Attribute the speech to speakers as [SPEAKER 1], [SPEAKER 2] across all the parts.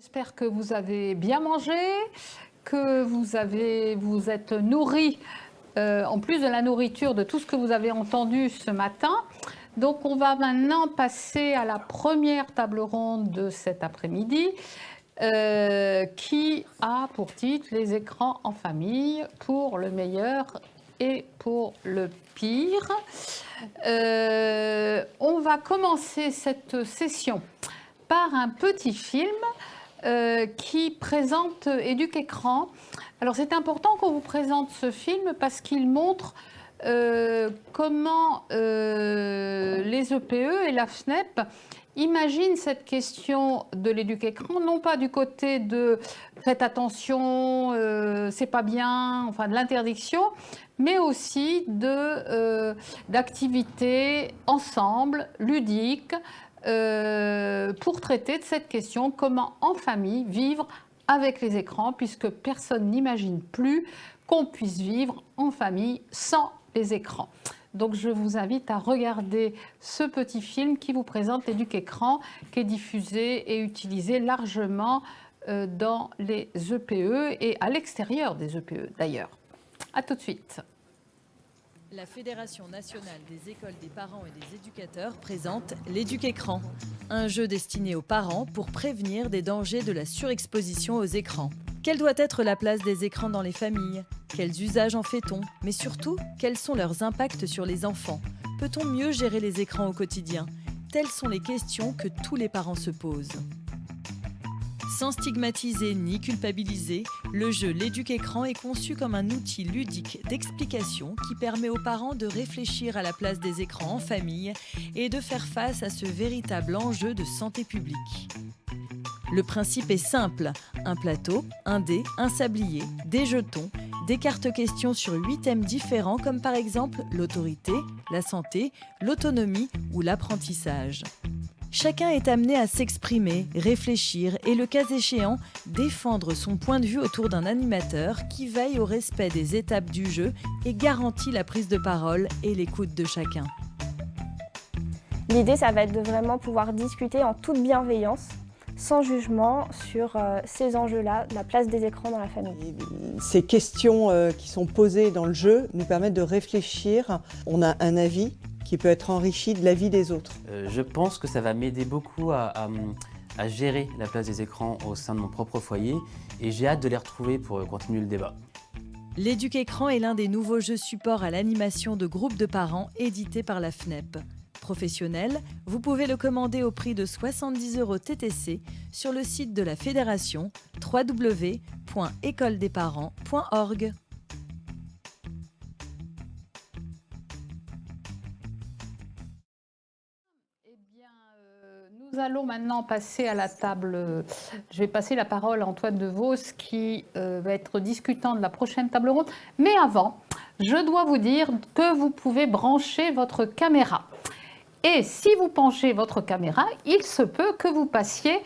[SPEAKER 1] J'espère que vous avez bien mangé, que vous êtes nourris, en plus de la nourriture, de tout ce que vous avez entendu ce matin. Donc on va maintenant passer à la première table ronde de cet après-midi, qui a pour titre les écrans en famille, pour le meilleur et pour le pire. On va commencer cette session par un petit film qui présente Éduc-Écran. Alors c'est important qu'on vous présente ce film parce qu'il montre comment les EPE et la FNEP imaginent cette question de l'éduc-écran, non pas du côté de faites attention, c'est pas bien, enfin de l'interdiction, mais aussi d'activités ensemble, ludiques, pour traiter de cette question, comment en famille vivre avec les écrans, puisque personne n'imagine plus qu'on puisse vivre en famille sans les écrans. Donc je vous invite à regarder ce petit film qui vous présente l'éduc-écran, qui est diffusé et utilisé largement dans les EPE et à l'extérieur des EPE d'ailleurs. A tout de suite.
[SPEAKER 2] La Fédération nationale des écoles des parents et des éducateurs présente l'Éduc-Écran, un jeu destiné aux parents pour prévenir des dangers de la surexposition aux écrans. Quelle doit être la place des écrans dans les familles? Quels usages en fait-on? Mais surtout, quels sont leurs impacts sur les enfants? Peut-on mieux gérer les écrans au quotidien? Telles sont les questions que tous les parents se posent. Sans stigmatiser ni culpabiliser, le jeu L'Éduc-Écran est conçu comme un outil ludique d'explication qui permet aux parents de réfléchir à la place des écrans en famille et de faire face à ce véritable enjeu de santé publique. Le principe est simple, un plateau, un dé, un sablier, des jetons, des cartes questions sur 8 thèmes différents comme par exemple l'autorité, la santé, l'autonomie ou l'apprentissage. Chacun est amené à s'exprimer, réfléchir et, le cas échéant, défendre son point de vue autour d'un animateur qui veille au respect des étapes du jeu et garantit la prise de parole et l'écoute de chacun.
[SPEAKER 3] L'idée, ça va être de vraiment pouvoir discuter en toute bienveillance, sans jugement, sur ces enjeux-là, la place des écrans dans la famille.
[SPEAKER 4] Ces questions qui sont posées dans le jeu nous permettent de réfléchir. On a un avis qui peut être enrichi de l'avis des autres.
[SPEAKER 5] Je pense que ça va m'aider beaucoup à gérer la place des écrans au sein de mon propre foyer et j'ai hâte de les retrouver pour continuer le débat.
[SPEAKER 2] L'Éduc-Écran est l'un des nouveaux jeux supports à l'animation de groupes de parents édités par la FNEP. Professionnel, vous pouvez le commander au prix de 70 € TTC sur le site de la Fédération www.écoledesparents.org.
[SPEAKER 1] Nous allons maintenant passer à la table. Je vais passer la parole à Antoine Devos qui va être discutant de la prochaine table ronde. Mais avant, je dois vous dire que vous pouvez brancher votre caméra. Et si vous penchez votre caméra, il se peut que vous passiez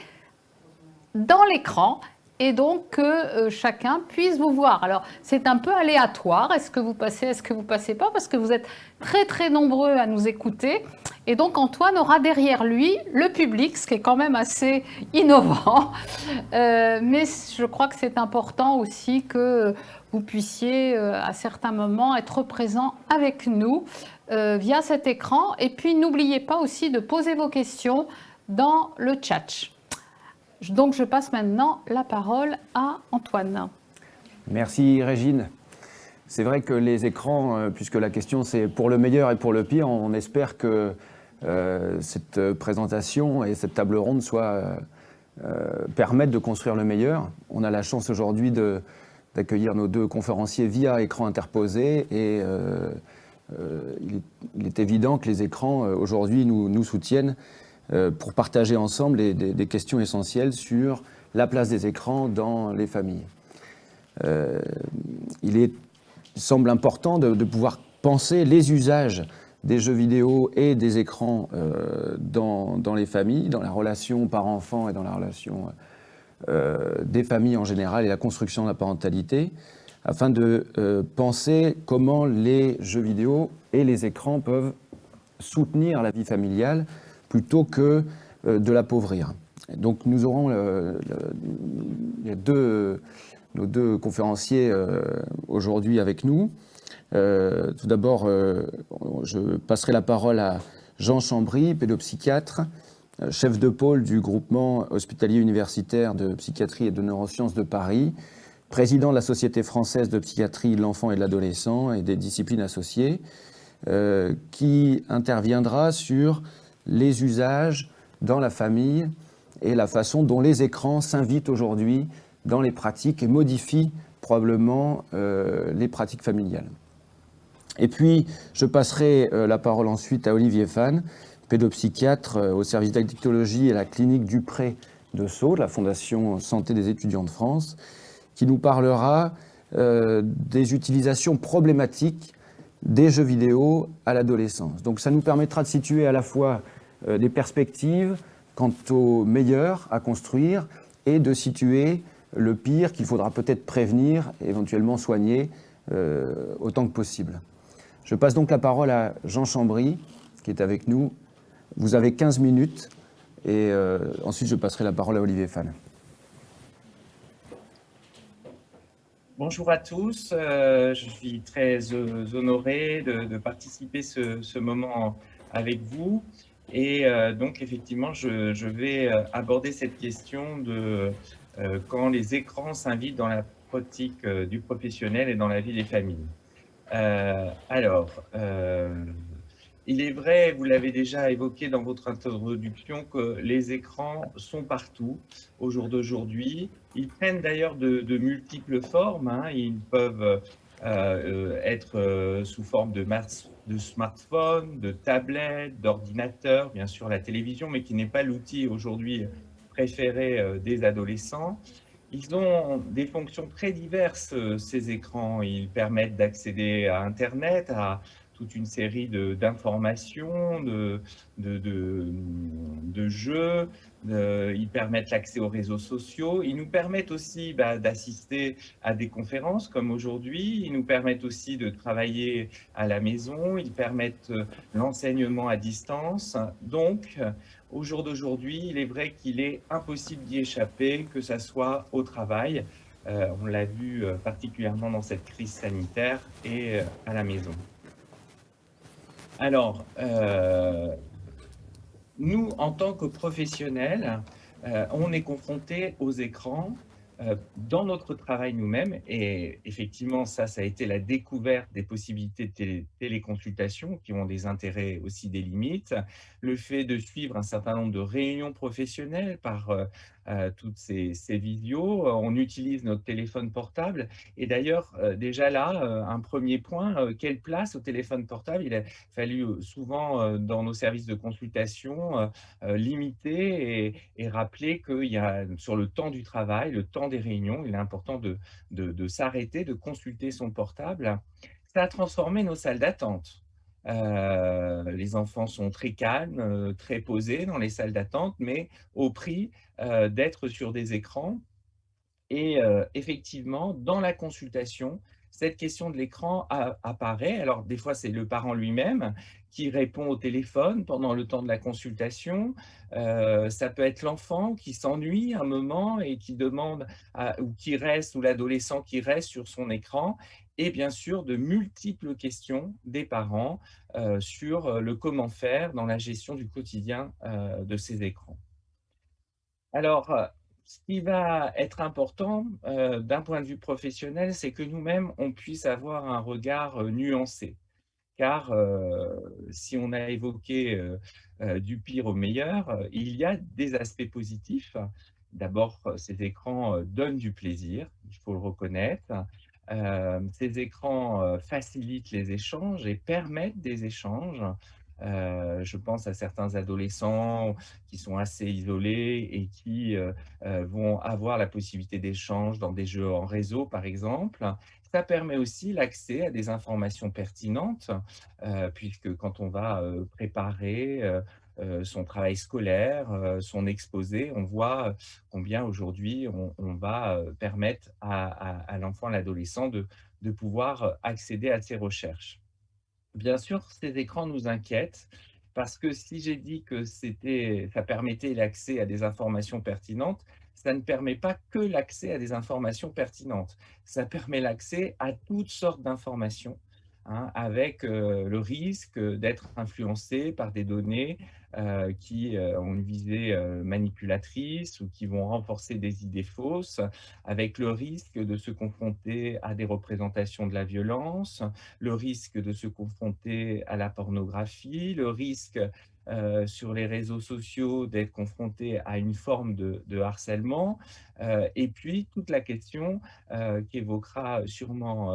[SPEAKER 1] dans l'écran et donc que chacun puisse vous voir. Alors, c'est un peu aléatoire. Est-ce que vous passez, est-ce que vous ne passez pas? Parce que vous êtes très, très nombreux à nous écouter. Et donc, Antoine aura derrière lui le public, ce qui est quand même assez innovant. Mais je crois que c'est important aussi que vous puissiez, à certains moments, être présent avec nous via cet écran. Et puis, n'oubliez pas aussi de poser vos questions dans le chat. Donc, je passe maintenant la parole à Antoine.
[SPEAKER 6] Merci Régine. C'est vrai que les écrans, puisque la question c'est pour le meilleur et pour le pire, on espère que cette présentation et cette table ronde permettent de construire le meilleur. On a la chance aujourd'hui d'accueillir nos deux conférenciers via écran interposé et il est évident que les écrans aujourd'hui nous soutiennent pour partager ensemble des questions essentielles sur la place des écrans dans les familles. Il semble important de pouvoir penser les usages des jeux vidéo et des écrans dans les familles, dans la relation parents-enfants et dans la relation des familles en général et la construction de la parentalité, afin de penser comment les jeux vidéo et les écrans peuvent soutenir la vie familiale plutôt que de l'appauvrir. Donc nous aurons il y a nos deux conférenciers aujourd'hui avec nous. Tout d'abord, je passerai la parole à Jean Chambry, pédopsychiatre, chef de pôle du groupement hospitalier universitaire de psychiatrie et de neurosciences de Paris, président de la Société française de psychiatrie de l'enfant et de l'adolescent et des disciplines associées, qui interviendra sur les usages dans la famille et la façon dont les écrans s'invitent aujourd'hui dans les pratiques et modifient probablement les pratiques familiales. Et puis, je passerai la parole ensuite à Olivier Fan, pédopsychiatre au service d'addictologie et à la clinique Dupré de Sceaux, de la Fondation Santé des étudiants de France, qui nous parlera des utilisations problématiques des jeux vidéo à l'adolescence. Donc ça nous permettra de situer à la fois des perspectives quant au meilleur à construire et de situer le pire qu'il faudra peut-être prévenir, éventuellement soigner autant que possible. Je passe donc la parole à Jean Chambry, qui est avec nous. Vous avez 15 minutes et ensuite je passerai la parole à Olivier Fan.
[SPEAKER 7] Bonjour à tous, je suis très honoré de participer ce moment avec vous. Et donc effectivement, je vais aborder cette question de quand les écrans s'invitent dans la pratique du professionnel et dans la vie des familles. Il est vrai, vous l'avez déjà évoqué dans votre introduction, que les écrans sont partout au jour d'aujourd'hui. Ils prennent d'ailleurs de multiples formes, hein. Ils peuvent être sous forme de smartphone, de tablette, d'ordinateur, bien sûr la télévision, mais qui n'est pas l'outil aujourd'hui préféré des adolescents. Ils ont des fonctions très diverses, ces écrans. Ils permettent d'accéder à Internet, à toute une série d'informations, de jeux. Ils permettent l'accès aux réseaux sociaux. Ils nous permettent aussi d'assister à des conférences comme aujourd'hui. Ils nous permettent aussi de travailler à la maison. Ils permettent l'enseignement à distance. Donc, au jour d'aujourd'hui, il est vrai qu'il est impossible d'y échapper, que ce soit au travail. On l'a vu particulièrement dans cette crise sanitaire et à la maison. Alors, nous, en tant que professionnels, on est confrontés aux écrans dans notre travail nous-mêmes. Et effectivement, ça a été la découverte des possibilités de téléconsultation qui ont des intérêts aussi, des limites. Le fait de suivre un certain nombre de réunions professionnelles par toutes ces visios. On utilise notre téléphone portable. Et d'ailleurs, déjà là, un premier point, quelle place au téléphone portable? Il a fallu souvent, dans nos services de consultation, limiter et rappeler qu'il y a, sur le temps du travail, le temps des réunions, il est important de s'arrêter, de consulter son portable. Ça a transformé nos salles d'attente. Les enfants sont très calmes, très posés dans les salles d'attente, mais au prix d'être sur des écrans. Et effectivement, dans la consultation, cette question de l'écran apparaît. Alors, des fois, c'est le parent lui-même qui répond au téléphone pendant le temps de la consultation. Ça peut être l'enfant qui s'ennuie un moment et qui demande, ou qui reste, ou l'adolescent qui reste sur son écran. Et bien sûr, de multiples questions des parents sur le comment faire dans la gestion du quotidien de ces écrans. Alors, ce qui va être important d'un point de vue professionnel, c'est que nous-mêmes, on puisse avoir un regard nuancé. Car si on a évoqué du pire au meilleur, il y a des aspects positifs. D'abord, ces écrans donnent du plaisir, il faut le reconnaître. Ces écrans facilitent les échanges et permettent des échanges. Je pense à certains adolescents qui sont assez isolés et qui vont avoir la possibilité d'échanges dans des jeux en réseau, par exemple. Ça permet aussi l'accès à des informations pertinentes, puisque quand on va préparer son travail scolaire, son exposé, on voit combien aujourd'hui on va permettre à l'enfant, à l'adolescent de pouvoir accéder à ces recherches. Bien sûr, ces écrans nous inquiètent Parce que si j'ai dit que ça permettait l'accès à des informations pertinentes, ça ne permet pas que l'accès à des informations pertinentes. Ça permet l'accès à toutes sortes d'informations, hein, avec le risque d'être influencé par des données qui ont une visée manipulatrice ou qui vont renforcer des idées fausses, avec le risque de se confronter à des représentations de la violence, le risque de se confronter à la pornographie, le risque sur les réseaux sociaux d'être confronté à une forme de harcèlement, et puis toute la question qu'évoquera sûrement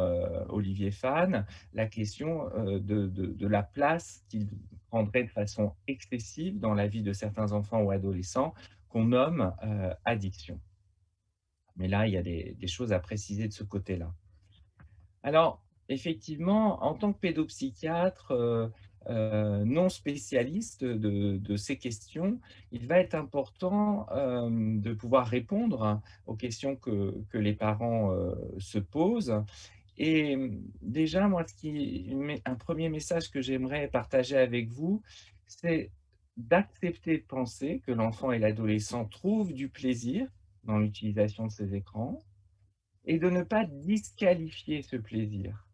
[SPEAKER 7] Olivier Fan, la question de la place qu'il prendrait de façon excessive dans la vie de certains enfants ou adolescents qu'on nomme addiction. Mais là, il y a des choses à préciser de ce côté-là. Alors, effectivement, en tant que pédopsychiatre, non spécialiste de ces questions, il va être important, de pouvoir répondre aux questions que les parents, se posent. Et déjà, moi, un premier message que j'aimerais partager avec vous, c'est d'accepter de penser que l'enfant et l'adolescent trouvent du plaisir dans l'utilisation de ces écrans et de ne pas disqualifier ce plaisir.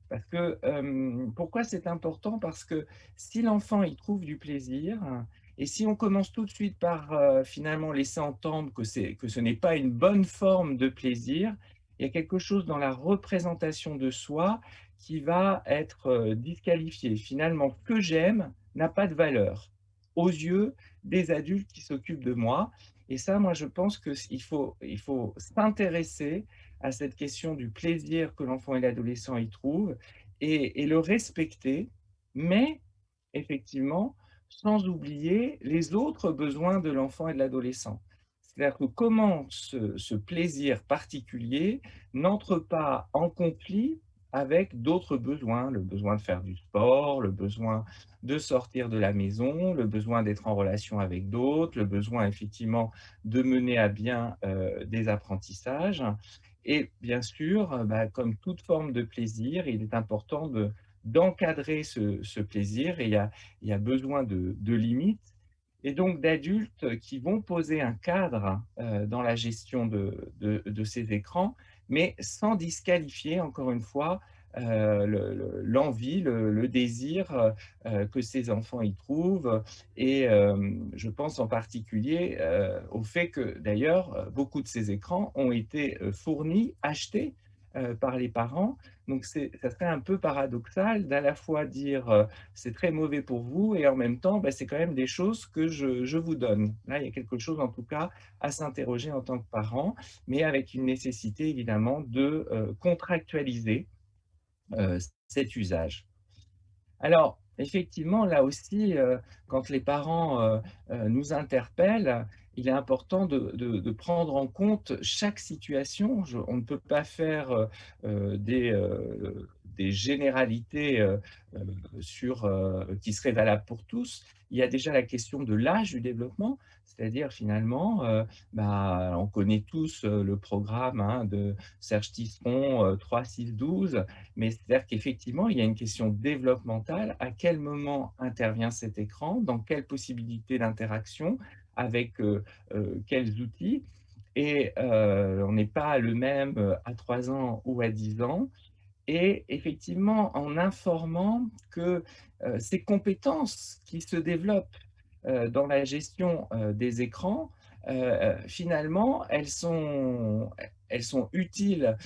[SPEAKER 7] Parce que, pourquoi c'est important? Parce que si l'enfant y trouve du plaisir et si on commence tout de suite par, finalement laisser entendre que ce n'est pas une bonne forme de plaisir, il y a quelque chose dans la représentation de soi qui va être, disqualifié. Finalement, ce que j'aime n'a pas de valeur aux yeux des adultes qui s'occupent de moi et ça, moi, je pense qu'il faut s'intéresser à cette question du plaisir que l'enfant et l'adolescent y trouvent et le respecter, mais effectivement, sans oublier les autres besoins de l'enfant et de l'adolescent. C'est-à-dire que comment ce plaisir particulier n'entre pas en conflit avec d'autres besoins, le besoin de faire du sport, le besoin de sortir de la maison, le besoin d'être en relation avec d'autres, le besoin effectivement de mener à bien des apprentissages. Et bien sûr, comme toute forme de plaisir, il est important d'encadrer ce plaisir et il y a besoin de limites et donc d'adultes qui vont poser un cadre dans la gestion de ces écrans, mais sans disqualifier, encore une fois, l'envie, le désir que ces enfants y trouvent. Et je pense en particulier au fait que d'ailleurs, beaucoup de ces écrans ont été fournis, achetés par les parents. Donc ça serait un peu paradoxal d'à la fois dire c'est très mauvais pour vous et en même temps, c'est quand même des choses que je vous donne. Là, il y a quelque chose en tout cas à s'interroger en tant que parent, mais avec une nécessité évidemment de contractualiser cet usage. Alors, effectivement, là aussi, quand les parents nous interpellent, il est important de prendre en compte chaque situation. On ne peut pas faire des généralités qui seraient valables pour tous. Il y a déjà la question de l'âge du développement, c'est-à-dire finalement, on connaît tous le programme hein, de Serge Tisseron 3-6-12, mais c'est-à-dire qu'effectivement, il y a une question développementale. À quel moment intervient cet écran? Dans quelles possibilités d'interaction? Avec quels outils? Et on n'est pas le même à 3 ans ou à 10 ans. Et effectivement, en informant que ces compétences qui se développent dans la gestion des écrans, finalement, elles sont utiles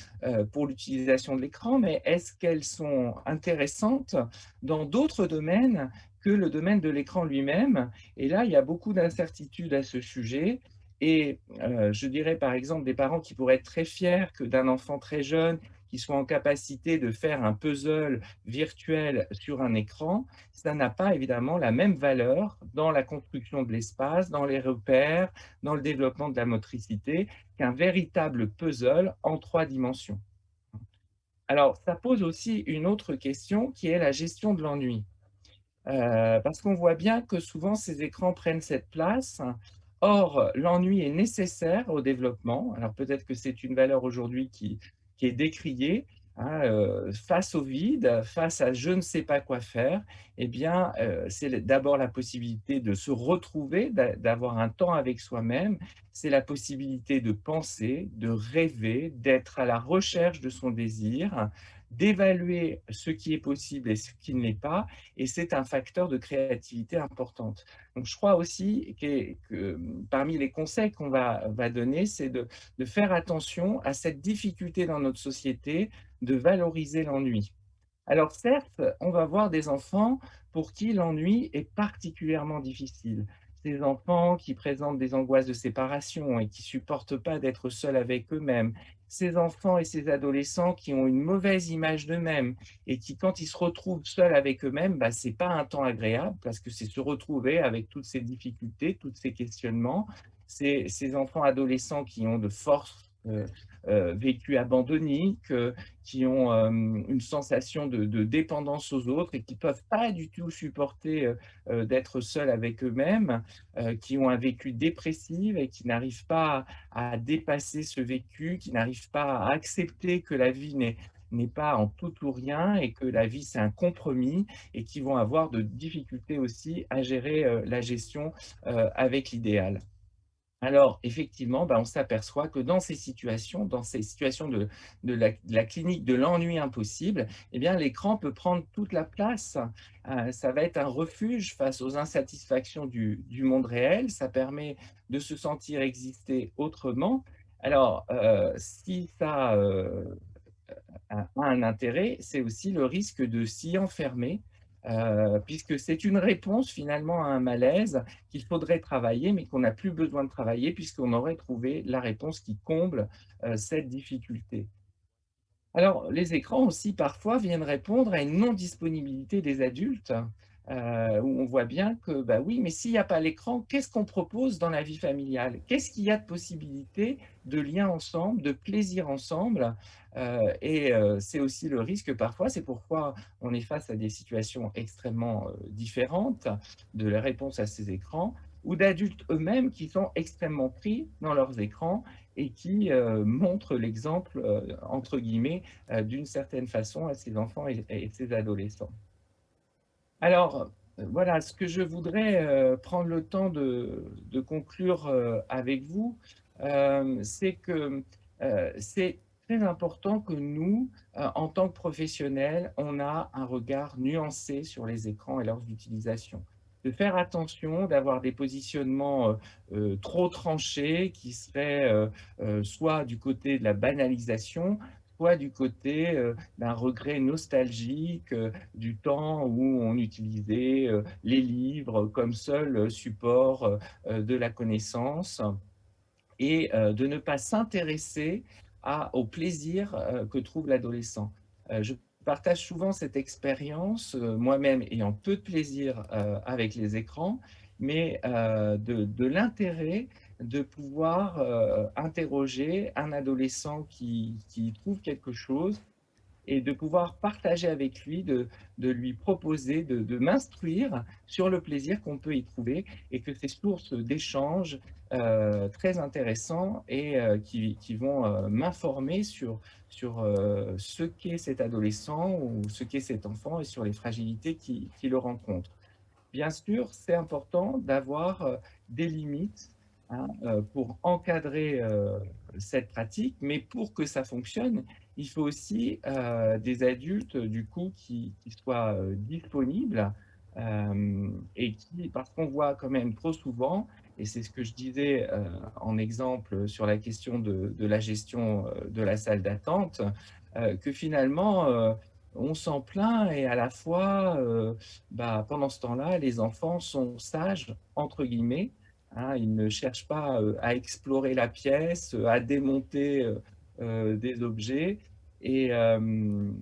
[SPEAKER 7] pour l'utilisation de l'écran, mais est-ce qu'elles sont intéressantes dans d'autres domaines que le domaine de l'écran lui-même? Et là, il y a beaucoup d'incertitudes à ce sujet. Et je dirais par exemple des parents qui pourraient être très fiers que d'un enfant très jeune qui soit en capacité de faire un puzzle virtuel sur un écran, ça n'a pas évidemment la même valeur dans la construction de l'espace, dans les repères, dans le développement de la motricité, qu'un véritable puzzle en 3 dimensions. Alors, ça pose aussi une autre question qui est la gestion de l'ennui. Parce qu'on voit bien que souvent ces écrans prennent cette place. Or, l'ennui est nécessaire au développement. Alors peut-être que c'est une valeur aujourd'hui qui est décriée, hein, face au vide, face à je ne sais pas quoi faire, eh bien, c'est d'abord la possibilité de se retrouver, d'avoir un temps avec soi-même. C'est la possibilité de penser, de rêver, d'être à la recherche de son désir, d'évaluer ce qui est possible et ce qui ne l'est pas, et c'est un facteur de créativité importante. Donc je crois aussi que parmi les conseils qu'on va donner, c'est de faire attention à cette difficulté dans notre société de valoriser l'ennui. Alors certes, on va voir des enfants pour qui l'ennui est particulièrement difficile. Ces enfants qui présentent des angoisses de séparation et qui supportent pas d'être seuls avec eux-mêmes. Ces enfants et ces adolescents qui ont une mauvaise image d'eux-mêmes et qui, quand ils se retrouvent seuls avec eux-mêmes, bah, c'est pas un temps agréable parce que c'est se retrouver avec toutes ces difficultés, tous ces questionnements. Ces enfants adolescents qui ont de fortes vécu abandonniques, qui ont une sensation de dépendance aux autres et qui ne peuvent pas du tout supporter d'être seuls avec eux-mêmes, qui ont un vécu dépressif et qui n'arrivent pas à dépasser ce vécu, qui n'arrivent pas à accepter que la vie n'est pas en tout ou rien et que la vie c'est un compromis et qui vont avoir de difficultés aussi à gérer la gestion avec l'idéal. Alors, effectivement, bah, on s'aperçoit que dans ces situations de la clinique de l'ennui impossible, eh bien, l'écran peut prendre toute la place. Ça va être un refuge face aux insatisfactions du monde réel. Ça permet de se sentir exister autrement. Alors, si ça a un intérêt, c'est aussi le risque de s'y enfermer, puisque c'est une réponse finalement à un malaise qu'il faudrait travailler, mais qu'on n'a plus besoin de travailler puisqu'on aurait trouvé la réponse qui comble, cette difficulté. Alors, les écrans aussi, parfois, viennent répondre à une non-disponibilité des adultes, où on voit bien que, bah oui, mais s'il n'y a pas l'écran, qu'est-ce qu'on propose dans la vie familiale? Qu'est-ce qu'il y a de possibilités de lien ensemble, de plaisir ensemble? C'est aussi le risque parfois, c'est pourquoi on est face à des situations extrêmement, différentes de la réponse à ces écrans, ou d'adultes eux-mêmes qui sont extrêmement pris dans leurs écrans et qui, montrent l'exemple, entre guillemets, d'une certaine façon à ces enfants et ces adolescents. Alors, voilà, ce que je voudrais, prendre le temps de conclure, avec vous, c'est que, c'est très important que nous, en tant que professionnels, on a un regard nuancé sur les écrans et leurs utilisations. De faire attention, d'avoir des positionnements, trop tranchés qui seraient, soit du côté de la banalisation, soit du côté, d'un regret nostalgique, du temps où on utilisait, les livres comme seul, support, de la connaissance et de ne pas s'intéresser au plaisir, que trouve l'adolescent. Je partage souvent cette expérience, moi-même ayant peu de plaisir, avec les écrans, mais de l'intérêt de pouvoir, interroger un adolescent qui trouve quelque chose et de pouvoir partager avec lui, de lui proposer, de m'instruire sur le plaisir qu'on peut y trouver et que ces sources d'échanges très intéressants et qui vont m'informer sur ce qu'est cet adolescent ou ce qu'est cet enfant et sur les fragilités qui le rencontrent. Bien sûr, c'est important d'avoir des limites, hein, pour encadrer cette pratique, mais pour que ça fonctionne, il faut aussi des adultes du coup qui soient disponibles et qui, parce qu'on voit quand même trop souvent, et c'est ce que je disais en exemple sur la question de la gestion de la salle d'attente, que finalement on s'en plaint et à la fois, bah, pendant ce temps-là, les enfants sont «sages» entre guillemets, hein. Ils ne cherchent pas, à explorer la pièce, à démonter, des objets et hem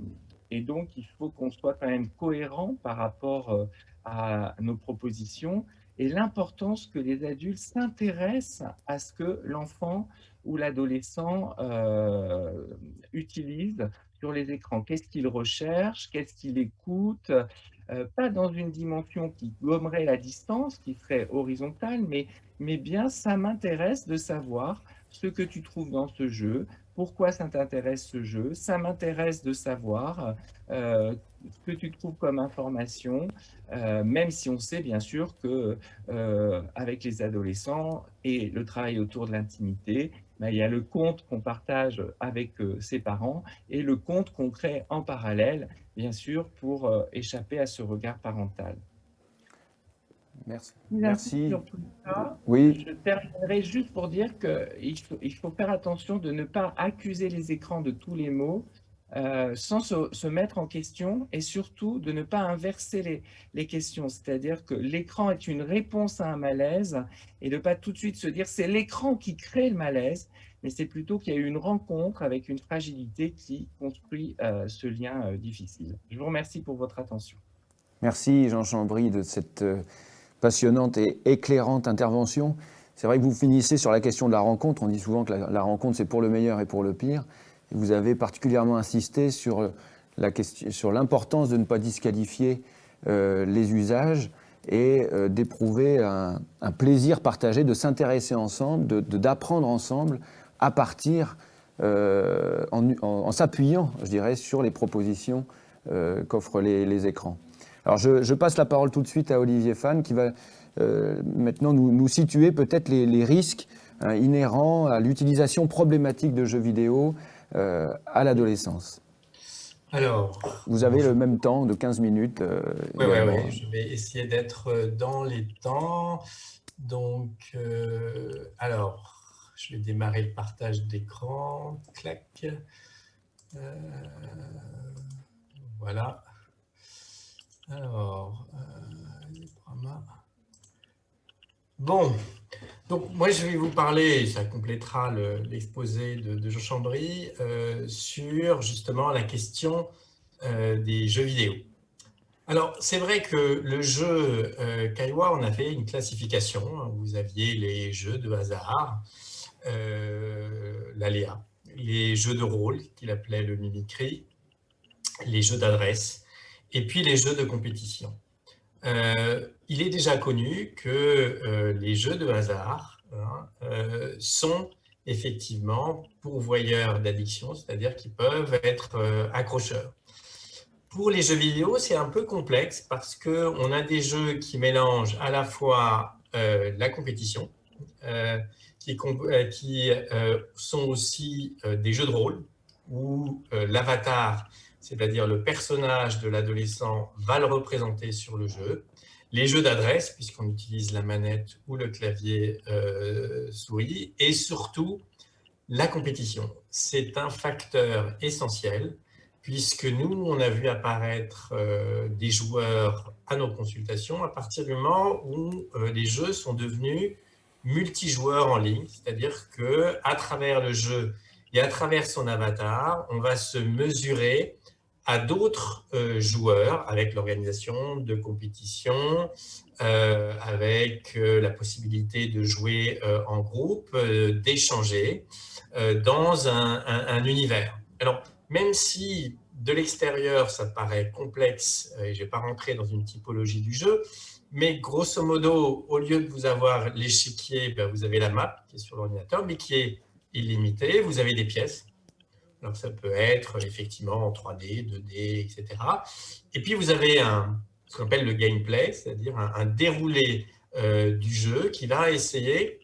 [SPEAKER 7] et donc il faut qu'on soit quand même cohérent par rapport, à nos propositions et l'importance que les adultes s'intéressent à ce que l'enfant ou l'adolescent, utilise sur les écrans. Qu'est-ce qu'il recherche? Qu'est-ce qu'il écoute? Pas dans une dimension qui gommerait la distance, qui serait horizontale, mais bien ça m'intéresse de savoir ce que tu trouves dans ce jeu, pourquoi ça t'intéresse ce jeu, ça m'intéresse de savoir ce que tu trouves comme information, même si on sait bien sûr que avec les adolescents et le travail autour de l'intimité, ben, il y a le compte qu'on partage avec ses parents et le compte qu'on crée en parallèle, bien sûr, pour échapper à ce regard parental.
[SPEAKER 6] Merci.
[SPEAKER 7] Merci. Sur tout ça.
[SPEAKER 6] Oui.
[SPEAKER 7] Je terminerai juste pour dire qu'il faut faire attention de ne pas accuser les écrans de tous les maux sans se mettre en question et surtout de ne pas inverser les questions. C'est-à-dire que l'écran est une réponse à un malaise et de ne pas tout de suite se dire c'est l'écran qui crée le malaise, mais c'est plutôt qu'il y a eu une rencontre avec une fragilité qui construit ce lien difficile. Je vous remercie pour votre attention.
[SPEAKER 6] Merci Jean Chambry de cette passionnante et éclairante intervention. C'est vrai que vous finissez sur la question de la rencontre. On dit souvent que la rencontre, c'est pour le meilleur et pour le pire. Et vous avez particulièrement insisté sur l'importance de ne pas disqualifier les usages et d'éprouver un plaisir partagé, de s'intéresser ensemble, d'apprendre ensemble à partir, en s'appuyant, je dirais, sur les propositions qu'offrent les écrans. Alors je passe la parole tout de suite à Olivier Fan qui va maintenant nous situer peut-être les risques inhérents à l'utilisation problématique de jeux vidéo à l'adolescence.
[SPEAKER 8] Alors,
[SPEAKER 6] vous avez le même temps de 15 minutes.
[SPEAKER 8] Oui, je vais essayer d'être dans les temps. Donc, alors, je vais démarrer le partage d'écran. Clac. Voilà. Alors, bon, donc moi je vais vous parler, ça complétera l'exposé de Jean Chambry, sur justement la question des jeux vidéo. Alors c'est vrai que le jeu Kaiwa, on a fait une classification, vous aviez les jeux de hasard, l'aléa, les jeux de rôle qu'il appelait le mimicry, les jeux d'adresse, et puis les jeux de compétition. Il est déjà connu que les jeux de hasard sont effectivement pourvoyeurs d'addiction, c'est-à-dire qu'ils peuvent être accrocheurs. Pour les jeux vidéo, c'est un peu complexe parce qu'on a des jeux qui mélangent à la fois la compétition, qui sont aussi des jeux de rôle, où l'avatar, c'est-à-dire le personnage de l'adolescent, va le représenter sur le jeu. Les jeux d'adresse, puisqu'on utilise la manette ou le clavier souris, et surtout la compétition. C'est un facteur essentiel, puisque nous, on a vu apparaître des joueurs à nos consultations à partir du moment où les jeux sont devenus multijoueurs en ligne, c'est-à-dire qu'à travers le jeu et à travers son avatar, on va se mesurer à d'autres joueurs avec l'organisation de compétitions, avec la possibilité de jouer en groupe, d'échanger dans un univers. Alors, même si de l'extérieur, ça paraît complexe, et je ne vais pas rentrer dans une typologie du jeu, mais grosso modo, au lieu de vous avoir l'échiquier, vous avez la map qui est sur l'ordinateur, mais qui est illimitée, vous avez des pièces. Alors, ça peut être effectivement en 3D, 2D, etc. Et puis, vous avez ce qu'on appelle le gameplay, c'est-à-dire un déroulé du jeu qui va essayer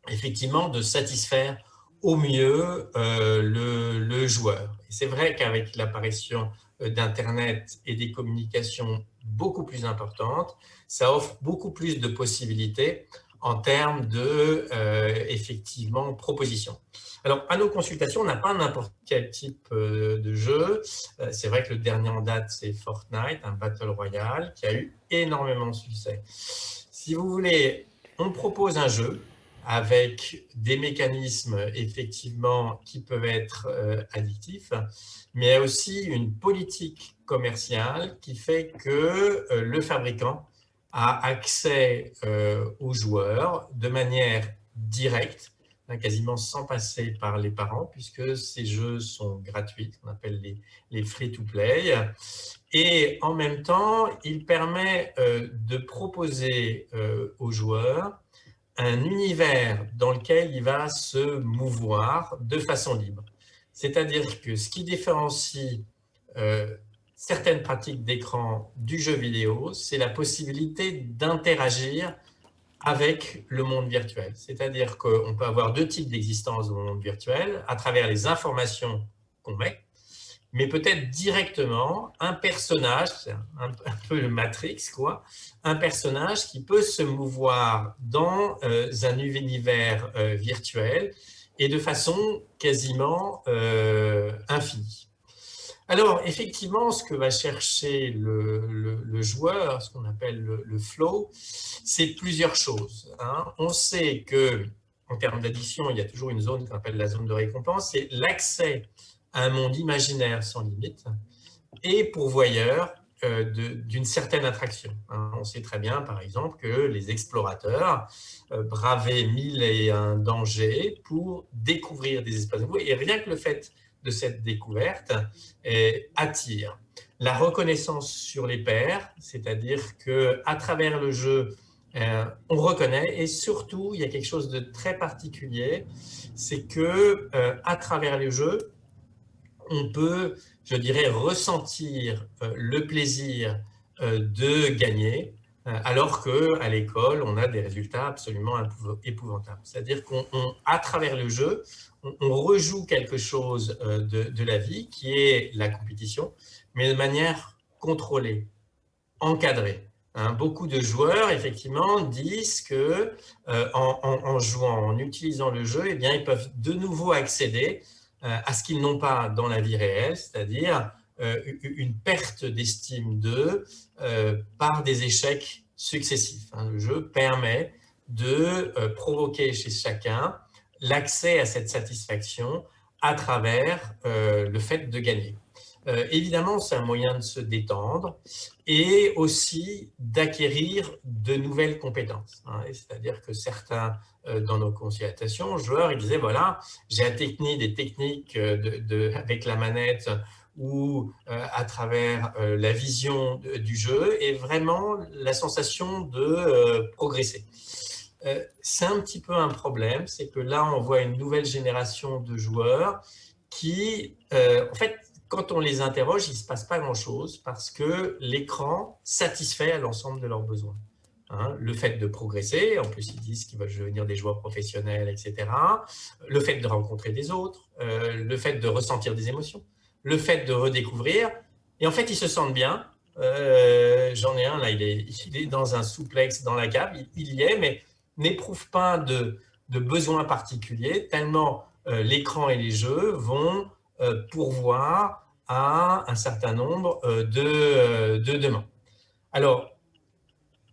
[SPEAKER 8] effectivement de satisfaire au mieux le joueur. Et c'est vrai qu'avec l'apparition d'Internet et des communications beaucoup plus importantes, ça offre beaucoup plus de possibilités en termes de, effectivement, propositions. Alors, à nos consultations, on n'a pas n'importe quel type de jeu. C'est vrai que le dernier en date, c'est Fortnite, un Battle Royale, qui a eu énormément de succès. Si vous voulez, on propose un jeu avec des mécanismes, effectivement, qui peuvent être addictifs, mais il y a aussi une politique commerciale qui fait que le fabricant a accès aux joueurs de manière directe, quasiment sans passer par les parents, puisque ces jeux sont gratuits, on appelle les free-to-play. Et en même temps, il permet de proposer aux joueurs un univers dans lequel il va se mouvoir de façon libre. C'est-à-dire que ce qui différencie certaines pratiques d'écran du jeu vidéo, c'est la possibilité d'interagir avec le monde virtuel. C'est-à-dire qu'on peut avoir deux types d'existence dans le monde virtuel à travers les informations qu'on met, mais peut-être directement un personnage, c'est un peu le Matrix, quoi, un personnage qui peut se mouvoir dans un univers virtuel et de façon quasiment infinie. Alors, effectivement, ce que va chercher le joueur, ce qu'on appelle le flow, c'est plusieurs choses, hein. On sait qu'en termes d'addiction, il y a toujours une zone qu'on appelle la zone de récompense, c'est l'accès à un monde imaginaire sans limite et pourvoyeur d'une certaine attraction, hein. On sait très bien, par exemple, que les explorateurs bravaient 1001 dangers pour découvrir des espaces nouveaux, et rien que le fait de cette découverte attire la reconnaissance sur les pairs, c'est-à-dire qu'à travers le jeu, on reconnaît, et surtout, il y a quelque chose de très particulier, c'est qu'à travers le jeu, on peut, je dirais, ressentir le plaisir de gagner, alors qu'à l'école, on a des résultats absolument épouvantables. C'est-à-dire qu'à travers le jeu, on rejoue quelque chose de la vie, qui est la compétition, mais de manière contrôlée, encadrée. Hein, beaucoup de joueurs, effectivement, disent que en jouant, en utilisant le jeu, eh bien, ils peuvent de nouveau accéder à ce qu'ils n'ont pas dans la vie réelle, c'est-à-dire une perte d'estime d'eux par des échecs successifs. Hein, le jeu permet de provoquer chez chacun l'accès à cette satisfaction à travers le fait de gagner. Évidemment, c'est un moyen de se détendre et aussi d'acquérir de nouvelles compétences, hein. C'est-à-dire que certains, dans nos consultations, joueurs, ils disaient, voilà, j'ai des techniques avec la manette ou à travers la vision du jeu, et vraiment la sensation de progresser. C'est un petit peu un problème, c'est que là, on voit une nouvelle génération de joueurs qui, en fait, quand on les interroge, il ne se passe pas grand-chose parce que l'écran satisfait à l'ensemble de leurs besoins. Hein, le fait de progresser, en plus ils disent qu'ils veulent devenir des joueurs professionnels, etc. Le fait de rencontrer des autres, le fait de ressentir des émotions, le fait de redécouvrir. Et en fait, ils se sentent bien. J'en ai un, là, il est dans un souplex dans la cave, il y est, mais n'éprouve pas de besoins particuliers, tellement l'écran et les jeux vont pourvoir à un certain nombre de demandes. Alors,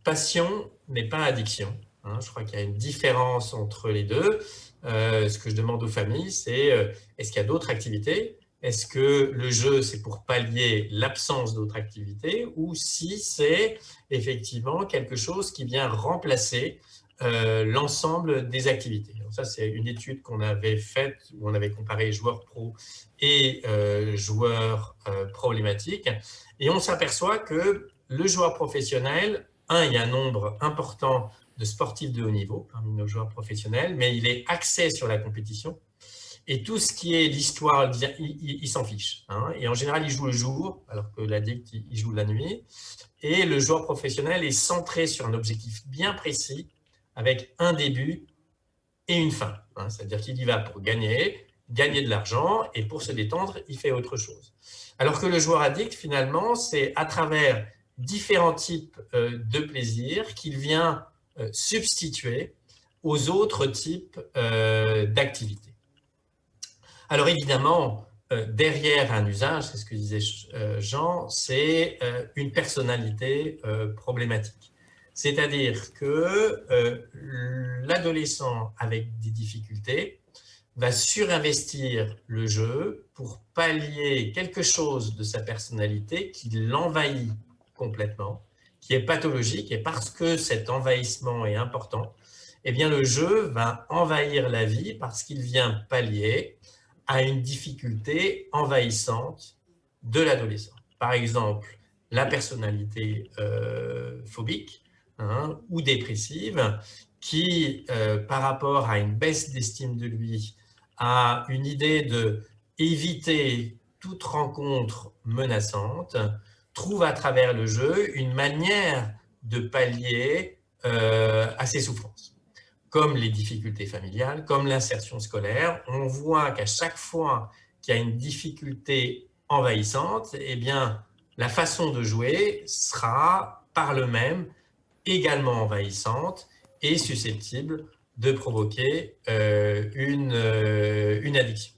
[SPEAKER 8] passion n'est pas addiction, hein. Je crois qu'il y a une différence entre les deux. Ce que je demande aux familles, c'est est-ce qu'il y a d'autres activités? Est-ce que le jeu, c'est pour pallier l'absence d'autres activités, ou si c'est effectivement quelque chose qui vient remplacer l'ensemble des activités. Donc ça, c'est une étude qu'on avait faite où on avait comparé joueurs pro et joueurs problématiques. Et on s'aperçoit que le joueur professionnel, il y a un nombre important de sportifs de haut niveau parmi nos joueurs professionnels, mais il est axé sur la compétition. Et tout ce qui est l'histoire, il s'en fiche, hein. Et en général, il joue le jour, alors que l'addict, il joue la nuit. Et le joueur professionnel est centré sur un objectif bien précis, avec un début et une fin, hein. C'est-à-dire qu'il y va pour gagner de l'argent, et pour se détendre, il fait autre chose. Alors que le joueur addict, finalement, c'est à travers différents types de plaisirs qu'il vient substituer aux autres types d'activités. Alors évidemment, derrière un usage, c'est ce que disait Jean, c'est une personnalité problématique. C'est-à-dire que l'adolescent avec des difficultés va surinvestir le jeu pour pallier quelque chose de sa personnalité qui l'envahit complètement, qui est pathologique, et parce que cet envahissement est important, eh bien le jeu va envahir la vie parce qu'il vient pallier à une difficulté envahissante de l'adolescent. Par exemple, la personnalité phobique, hein, ou dépressive, qui, par rapport à une baisse d'estime de lui, a une idée de éviter toute rencontre menaçante, trouve à travers le jeu une manière de pallier à ses souffrances. Comme les difficultés familiales, comme l'insertion scolaire, on voit qu'à chaque fois qu'il y a une difficulté envahissante, eh bien, la façon de jouer sera par le même également envahissante et susceptible de provoquer une addiction.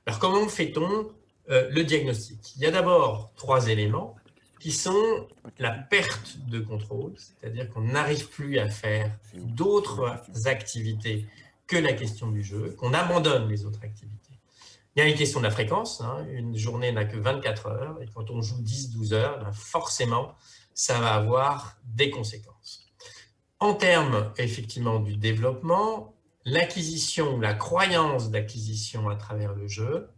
[SPEAKER 8] Alors, comment fait-on le diagnostic? Il y a d'abord 3 éléments qui sont la perte de contrôle, c'est-à-dire qu'on n'arrive plus à faire d'autres activités que la question du jeu, qu'on abandonne les autres activités. Il y a une question de la fréquence, hein. Une journée n'a que 24 heures, et quand on joue 10-12 heures, ben forcément, ça va avoir des conséquences. En termes, effectivement, du développement, l'acquisition ou la croyance d'acquisition à travers le jeu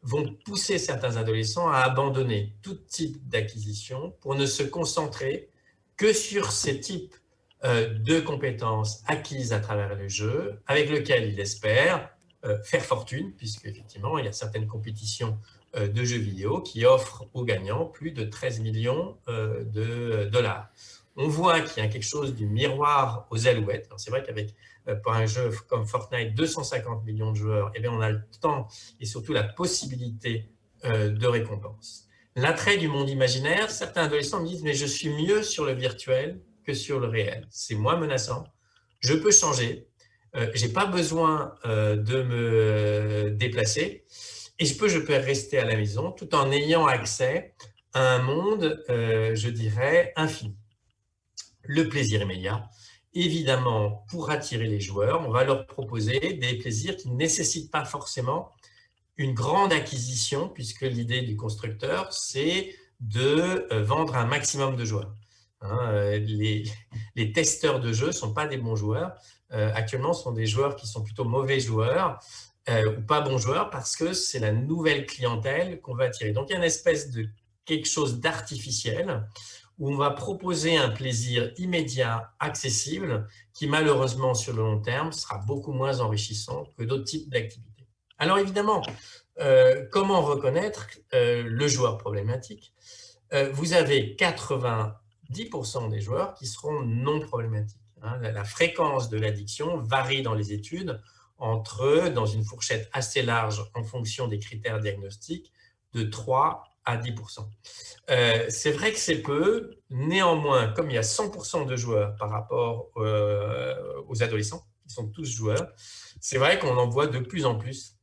[SPEAKER 8] vont pousser certains adolescents à abandonner tout type d'acquisition pour ne se concentrer que sur ces types de compétences acquises à travers le jeu, avec lesquels ils espèrent faire fortune, puisque effectivement il y a certaines compétitions de jeux vidéo qui offrent aux gagnants plus de 13 millions de dollars. On voit qu'il y a quelque chose du miroir aux alouettes. C'est vrai qu'avec pour un jeu comme Fortnite, 250 millions de joueurs, eh bien on a le temps et surtout la possibilité de récompense. L'attrait du monde imaginaire, certains adolescents me disent « mais je suis mieux sur le virtuel que sur le réel. C'est moins menaçant, je peux changer, je n'ai pas besoin de me déplacer et je peux rester à la maison tout en ayant accès à un monde, je dirais, infini. » Le plaisir immédiat. Évidemment, pour attirer les joueurs, on va leur proposer des plaisirs qui ne nécessitent pas forcément une grande acquisition, puisque l'idée du constructeur, c'est de vendre un maximum de joueurs. Hein, les testeurs de jeux ne sont pas des bons joueurs. Actuellement, ce sont des joueurs qui sont plutôt mauvais joueurs ou pas bons joueurs, parce que c'est la nouvelle clientèle qu'on va attirer. Donc, il y a une espèce de quelque chose d'artificiel où on va proposer un plaisir immédiat, accessible, qui malheureusement, sur le long terme, sera beaucoup moins enrichissant que d'autres types d'activités. Alors évidemment, comment reconnaître le joueur problématique? Vous avez 90% des joueurs qui seront non problématiques. Hein. La fréquence de l'addiction varie dans les études dans une fourchette assez large en fonction des critères diagnostiques, de 3 à 10%. C'est vrai que c'est peu, néanmoins, comme il y a 100% de joueurs par rapport aux adolescents, qui sont tous joueurs, c'est vrai qu'on en voit de plus en plus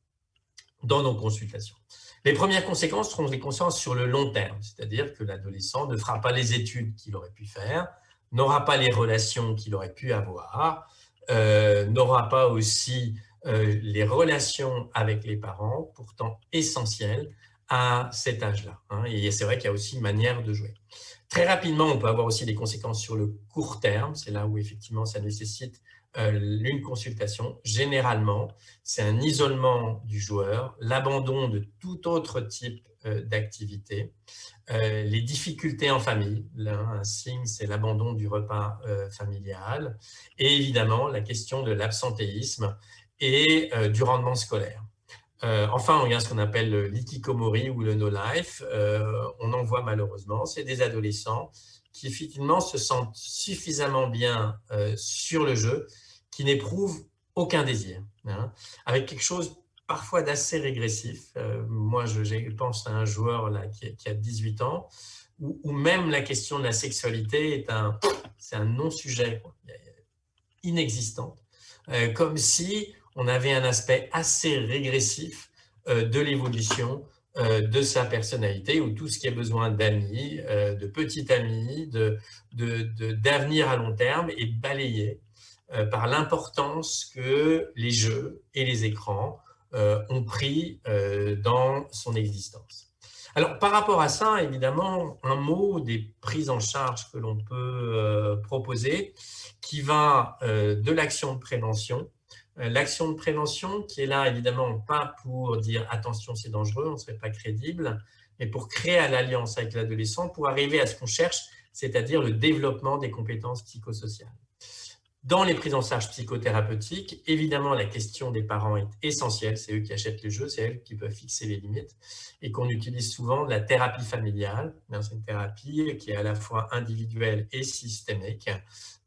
[SPEAKER 8] dans nos consultations. Les premières conséquences seront des conséquences sur le long terme, c'est-à-dire que l'adolescent ne fera pas les études qu'il aurait pu faire, n'aura pas les relations qu'il aurait pu avoir, n'aura pas aussi les relations avec les parents, pourtant essentielles à cet âge-là. Hein. Et c'est vrai qu'il y a aussi une manière de jouer. Très rapidement, on peut avoir aussi des conséquences sur le court terme. C'est là où effectivement ça nécessite une consultation. Généralement, c'est un isolement du joueur, l'abandon de tout autre type d'activité, les difficultés en famille. Là, un signe, c'est l'abandon du repas familial. Et évidemment, la question de l'absentéisme et du rendement scolaire. Enfin, il y a ce qu'on appelle l'ikikomori ou le no-life. On en voit malheureusement. C'est des adolescents qui effectivement se sentent suffisamment bien sur le jeu, qui n'éprouvent aucun désir, hein, avec quelque chose parfois d'assez régressif. Moi, je pense à un joueur là, qui a 18 ans, où même la question de la sexualité c'est un non-sujet, inexistante, comme si on avait un aspect assez régressif de l'évolution de sa personnalité, où tout ce qui a besoin d'amis, de petits amis, d'avenir à long terme est balayé par l'importance que les jeux et les écrans ont pris dans son existence. Alors, par rapport à ça, évidemment, un mot des prises en charge que l'on peut proposer, qui va de l'action de prévention. L'action de prévention qui est là, évidemment, pas pour dire « attention, c'est dangereux », on ne serait pas crédible, mais pour créer l'alliance avec l'adolescent, pour arriver à ce qu'on cherche, c'est-à-dire le développement des compétences psychosociales. Dans les prises en charge psychothérapeutiques, évidemment, la question des parents est essentielle. C'est eux qui achètent les jeux, c'est eux qui peuvent fixer les limites et qu'on utilise souvent de la thérapie familiale. C'est une thérapie qui est à la fois individuelle et systémique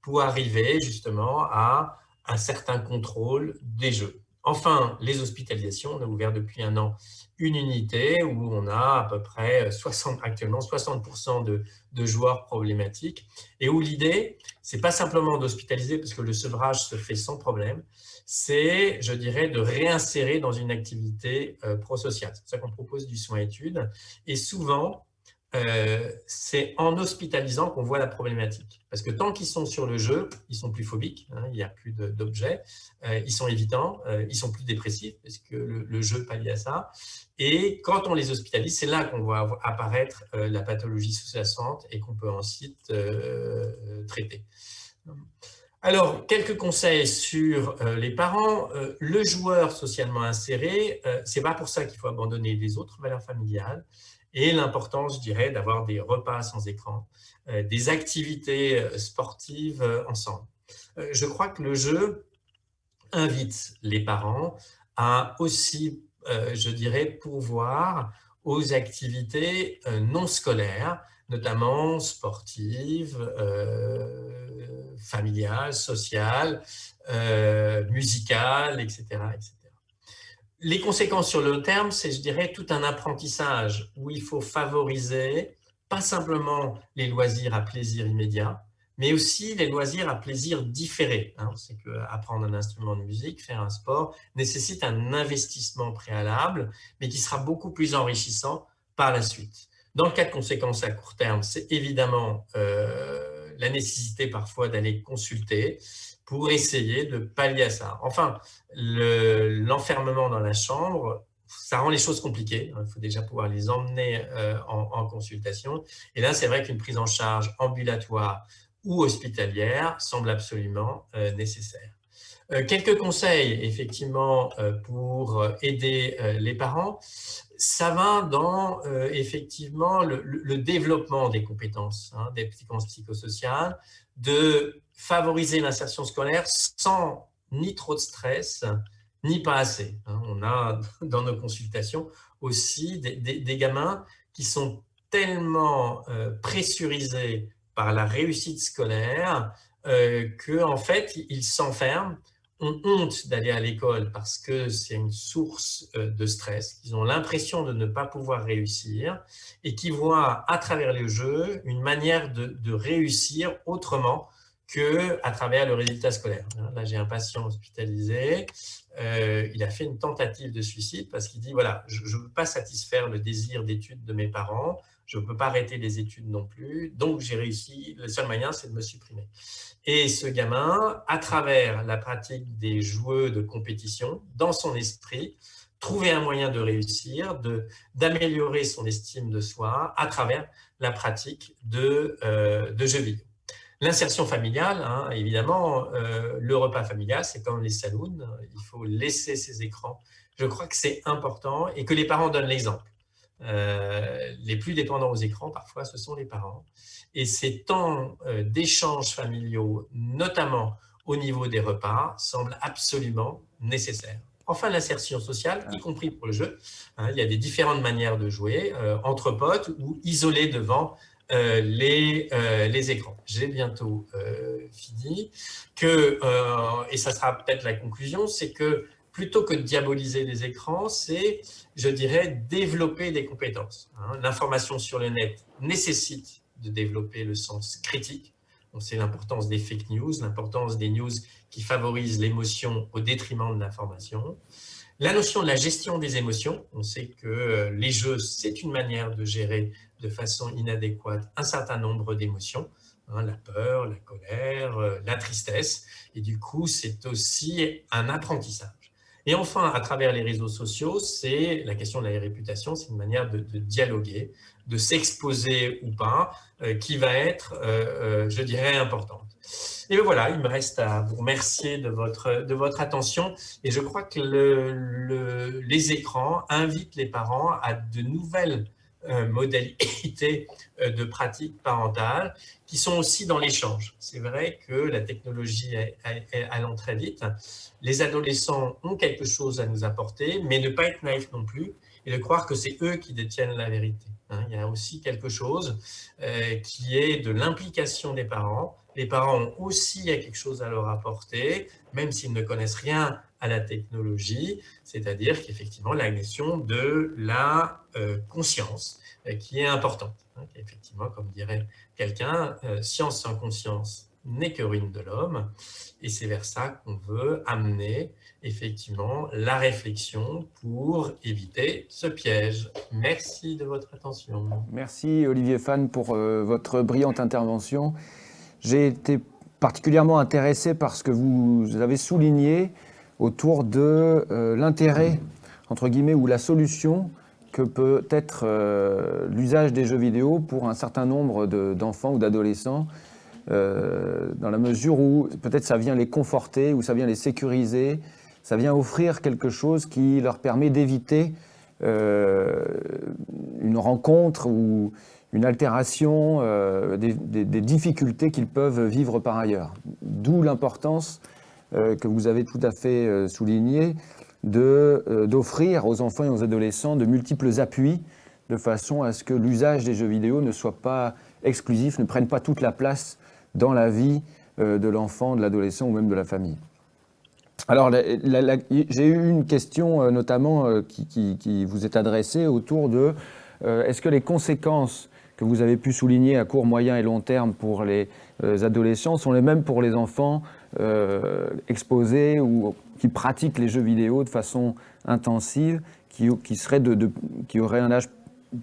[SPEAKER 8] pour arriver justement à un certain contrôle des jeux. Enfin, les hospitalisations. On a ouvert depuis 1 an une unité où on a à peu près actuellement 60% de joueurs problématiques et où l'idée, c'est pas simplement d'hospitaliser parce que le sevrage se fait sans problème, c'est, je dirais, de réinsérer dans une activité prosociale. C'est pour ça qu'on propose du soin-études et souvent, c'est en hospitalisant qu'on voit la problématique. Parce que tant qu'ils sont sur le jeu, ils sont plus phobiques, hein, il n'y a plus d'objets, ils sont évitants, ils sont plus dépressifs parce que le jeu pallie à ça. Et quand on les hospitalise, c'est là qu'on voit apparaître la pathologie sous-jacente et qu'on peut ensuite traiter. Alors, quelques conseils sur les parents. Le joueur socialement inséré, c'est pas pour ça qu'il faut abandonner les autres valeurs familiales. Et l'importance, je dirais, d'avoir des repas sans écran, des activités sportives ensemble. Je crois que le jeu invite les parents à aussi, je dirais, pourvoir aux activités non scolaires, notamment sportives, familiales, sociales, musicales, etc., etc. Les conséquences sur le long terme, c'est, je dirais, tout un apprentissage où il faut favoriser pas simplement les loisirs à plaisir immédiat, mais aussi les loisirs à plaisir différé. On sait qu'apprendre un instrument de musique, faire un sport, nécessite un investissement préalable, mais qui sera beaucoup plus enrichissant par la suite. Dans le cas de conséquences à court terme, c'est évidemment la nécessité parfois d'aller consulter pour essayer de pallier à ça. Enfin, l'enfermement dans la chambre, ça rend les choses compliquées. Il faut déjà pouvoir les emmener en consultation. Et là, c'est vrai qu'une prise en charge ambulatoire ou hospitalière semble absolument nécessaire. Quelques conseils, effectivement, pour aider les parents. Ça va dans, effectivement, le développement des compétences, des compétences psychosociales, de favoriser l'insertion scolaire sans ni trop de stress, ni pas assez. On a dans nos consultations aussi des gamins qui sont tellement pressurisés par la réussite scolaire qu'en fait, ils s'enferment, ont honte d'aller à l'école parce que c'est une source de stress, ils ont l'impression de ne pas pouvoir réussir et qui voient à travers le jeu une manière de réussir autrement qu'à travers le résultat scolaire. Là, j'ai un patient hospitalisé, il a fait une tentative de suicide parce qu'il dit, voilà, je ne peux pas satisfaire le désir d'études de mes parents, je ne peux pas arrêter les études non plus, donc j'ai réussi, le seul moyen, c'est de me supprimer. Et ce gamin, à travers la pratique des jeux de compétition, dans son esprit, trouvait un moyen de réussir, d'améliorer son estime de soi à travers la pratique de jeux vidéo. L'insertion familiale, évidemment, le repas familial, c'est comme les saloons, il faut laisser ces écrans. Je crois que c'est important et que les parents donnent l'exemple. Les plus dépendants aux écrans, parfois, ce sont les parents. Et ces temps d'échanges familiaux, notamment au niveau des repas, semblent absolument nécessaires. Enfin, l'insertion sociale, y compris pour le jeu. Il y a des différentes manières de jouer, entre potes ou isolés devant les écrans. J'ai bientôt fini. Et ça sera peut-être la conclusion, c'est que plutôt que de diaboliser les écrans, c'est, je dirais, développer des compétences. L'information sur le net nécessite de développer le sens critique. On sait l'importance des fake news, l'importance des news qui favorisent l'émotion au détriment de l'information. La notion de la gestion des émotions, on sait que les jeux, c'est une manière de gérer de façon inadéquate un certain nombre d'émotions, la peur, la colère, la tristesse, et du coup, c'est aussi un apprentissage. Et enfin, à travers les réseaux sociaux, c'est la question de la réputation, c'est une manière de dialoguer, de s'exposer ou pas, qui va être, je dirais, importante. Et voilà, il me reste à vous remercier de votre attention. Et je crois que les écrans invitent les parents à de nouvelles modalités de pratique parentale qui sont aussi dans l'échange. C'est vrai que la technologie allant très vite, les adolescents ont quelque chose à nous apporter, mais ne pas être naïf non plus et de croire que c'est eux qui détiennent la vérité. Il y a aussi quelque chose qui est de l'implication des parents. Les parents ont aussi quelque chose à leur apporter, même s'ils ne connaissent rien à la technologie, c'est-à-dire qu'effectivement, la question de la conscience qui est importante. Effectivement, comme dirait quelqu'un, science sans conscience n'est que ruine de l'homme, et c'est vers ça qu'on veut amener effectivement la réflexion pour éviter ce piège. Merci de votre attention.
[SPEAKER 6] Merci Olivier Fan pour votre brillante intervention. J'ai été particulièrement intéressé par ce que vous avez souligné autour de l'intérêt, entre guillemets, ou la solution que peut être l'usage des jeux vidéo pour un certain nombre d'enfants ou d'adolescents, dans la mesure où peut-être ça vient les conforter, ou ça vient les sécuriser, ça vient offrir quelque chose qui leur permet d'éviter une rencontre ou une altération des difficultés qu'ils peuvent vivre par ailleurs. D'où l'importance que vous avez tout à fait souligné d'offrir aux enfants et aux adolescents de multiples appuis de façon à ce que l'usage des jeux vidéo ne soit pas exclusif, ne prenne pas toute la place dans la vie de l'enfant, de l'adolescent ou même de la famille. Alors, j'ai eu une question notamment qui vous est adressée autour de est-ce que les conséquences que vous avez pu souligner à court, moyen et long terme pour les adolescents sont les mêmes pour les enfants exposés ou qui pratiquent les jeux vidéo de façon intensive, qui auraient un âge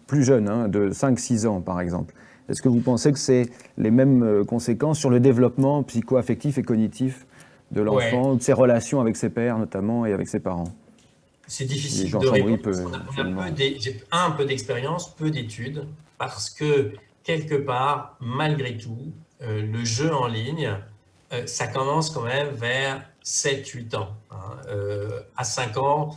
[SPEAKER 6] plus jeune, de 5-6 ans par exemple. Est-ce que vous pensez que c'est les mêmes conséquences sur le développement psycho-affectif et cognitif de l'enfant, de ses relations avec ses pairs notamment et avec ses parents?
[SPEAKER 8] C'est difficile de répondre. J'ai un peu d'expérience, peu d'études, parce que quelque part, malgré tout, le jeu en ligne, ça commence quand même vers 7-8 ans. À 5 ans,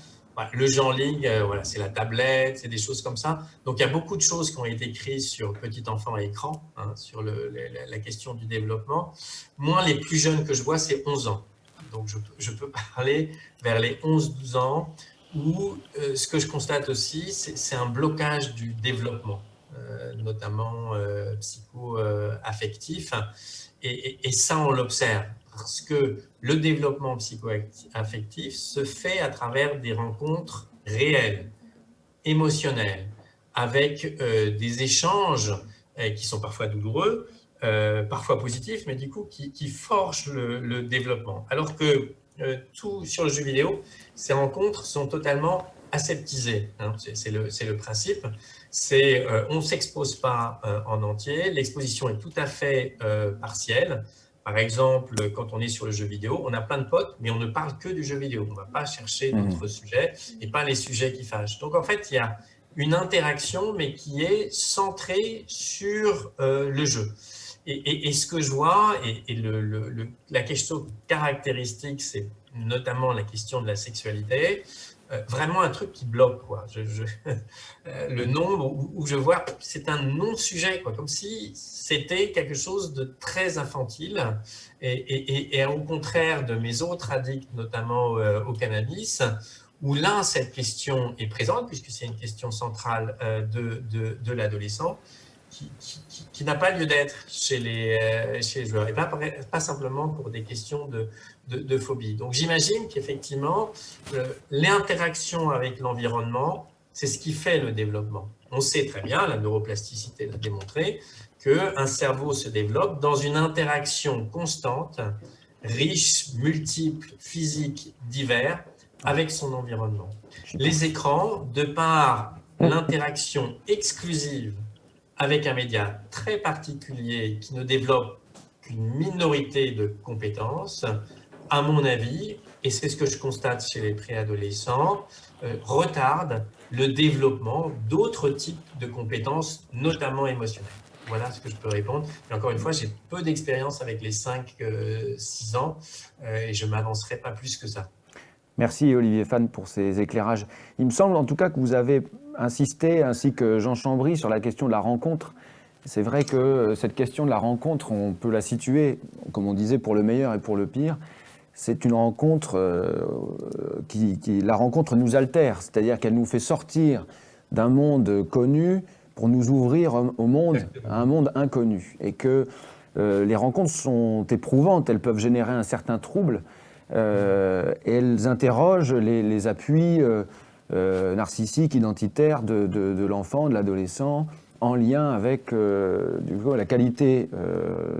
[SPEAKER 8] le jeu en ligne, c'est la tablette, c'est des choses comme ça. Donc, il y a beaucoup de choses qui ont été écrites sur petit enfant à écran, sur la question du développement. Moi, les plus jeunes que je vois, c'est 11 ans. Donc, je peux parler vers les 11-12 ans, où ce que je constate aussi, c'est un blocage du développement, notamment psycho-affectif. Et ça, on l'observe. Parce que le développement psycho-affectif se fait à travers des rencontres réelles, émotionnelles, avec des échanges qui sont parfois douloureux, parfois positifs, mais du coup qui forgent le développement. Alors que tout sur le jeu vidéo, ces rencontres sont totalement aseptisées. C'est le principe. On ne s'expose pas en entier, l'exposition est tout à fait partielle. Par exemple, quand on est sur le jeu vidéo, on a plein de potes, mais on ne parle que du jeu vidéo. On ne va pas chercher d'autres sujets et pas les sujets qui fâchent. Donc, en fait, il y a une interaction, mais qui est centrée sur le jeu. Et ce que je vois, et la question caractéristique, c'est notamment la question de la sexualité, vraiment un truc qui bloque, quoi. Le nombre où je vois, c'est un non-sujet, quoi, comme si c'était quelque chose de très infantile. Et au contraire de mes autres addicts, notamment au cannabis, où là, cette question est présente, puisque c'est une question centrale de l'adolescent, qui n'a pas lieu d'être chez les joueurs, et pas simplement pour des questions de phobie. Donc j'imagine qu'effectivement, l'interaction avec l'environnement, c'est ce qui fait le développement. On sait très bien, la neuroplasticité l'a démontré, qu'un cerveau se développe dans une interaction constante, riche, multiple, physique, divers, avec son environnement. Les écrans, de par l'interaction exclusive avec un média très particulier qui ne développe qu'une minorité de compétences, à mon avis, et c'est ce que je constate chez les préadolescents, retarde le développement d'autres types de compétences, notamment émotionnelles. Voilà ce que je peux répondre. Et encore une fois, j'ai peu d'expérience avec les 5-6 ans et je ne m'avancerai pas plus que ça.
[SPEAKER 6] Merci Olivier Fan pour ces éclairages. Il me semble en tout cas que vous avez insister, ainsi que Jean Chambry, sur la question de la rencontre. C'est vrai que cette question de la rencontre, on peut la situer, comme on disait, pour le meilleur et pour le pire. C'est une rencontre la rencontre nous altère, c'est-à-dire qu'elle nous fait sortir d'un monde connu pour nous ouvrir au monde, à un monde inconnu. Et que les rencontres sont éprouvantes, elles peuvent générer un certain trouble, et elles interrogent les appuis narcissiques, identitaires de l'enfant, de l'adolescent, en lien avec du coup, la qualité,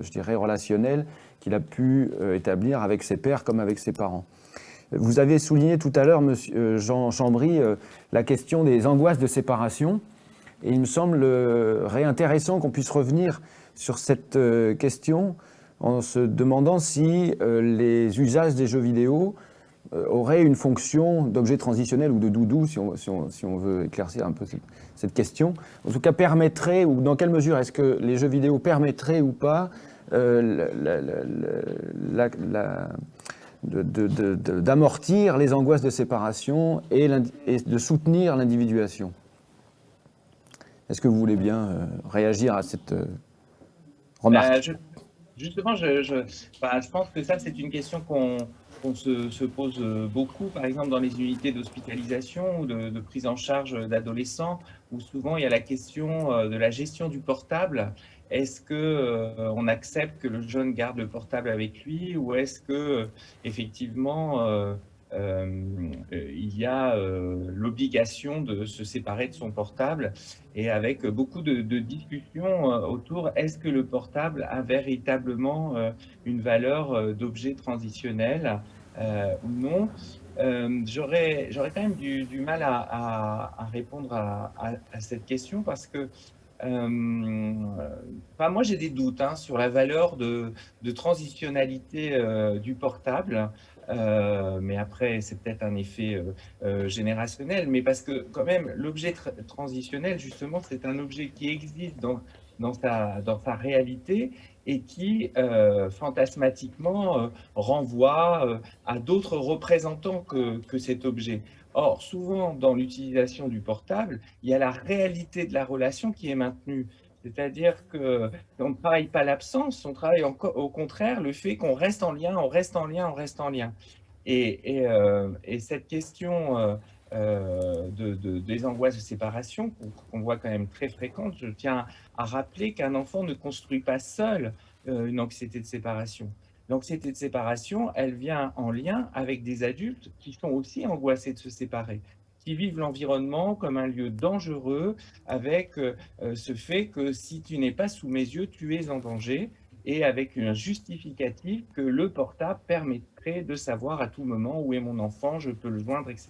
[SPEAKER 6] je dirais, relationnelle qu'il a pu établir avec ses pairs comme avec ses parents. Vous avez souligné tout à l'heure, monsieur Jean Chambry, la question des angoisses de séparation. Et il me semble intéressant qu'on puisse revenir sur cette question en se demandant si les usages des jeux vidéo auraient une fonction d'objet transitionnel ou de doudou, si on veut éclaircir un peu cette question. En tout cas, permettrait, ou dans quelle mesure est-ce que les jeux vidéo permettraient ou pas d'amortir les angoisses de séparation et de soutenir l'individuation. Est-ce que vous voulez bien réagir à cette remarque?
[SPEAKER 7] Justement, je pense que ça, c'est une question qu'on se pose beaucoup, par exemple dans les unités d'hospitalisation ou de prise en charge d'adolescents, où souvent il y a la question de la gestion du portable. Est-ce qu'on accepte que le jeune garde le portable avec lui, ou est-ce que effectivement il y a l'obligation de se séparer de son portable, et avec beaucoup de discussions autour, est-ce que le portable a véritablement une valeur d'objet transitionnel ou non? J'aurais quand même du mal à répondre à cette question, parce que moi j'ai des doutes sur la valeur de transitionnalité du portable, mais après c'est peut-être un effet générationnel, mais parce que quand même l'objet transitionnel, justement, c'est un objet qui existe dans sa réalité et qui fantasmatiquement renvoie à d'autres représentants que cet objet. Or, souvent, dans l'utilisation du portable, il y a la réalité de la relation qui est maintenue. C'est-à-dire qu'on ne travaille pas l'absence, on travaille au contraire le fait qu'on reste en lien, on reste en lien, on reste en lien. Et cette question des angoisses de séparation, qu'on voit quand même très fréquente, je tiens à rappeler qu'un enfant ne construit pas seul une anxiété de séparation. L'anxiété de séparation, elle vient en lien avec des adultes qui sont aussi angoissés de se séparer, qui vivent l'environnement comme un lieu dangereux, avec ce fait que si tu n'es pas sous mes yeux, tu es en danger, et avec un justificatif que le portable permettrait de savoir à tout moment où est mon enfant, je peux le joindre, etc.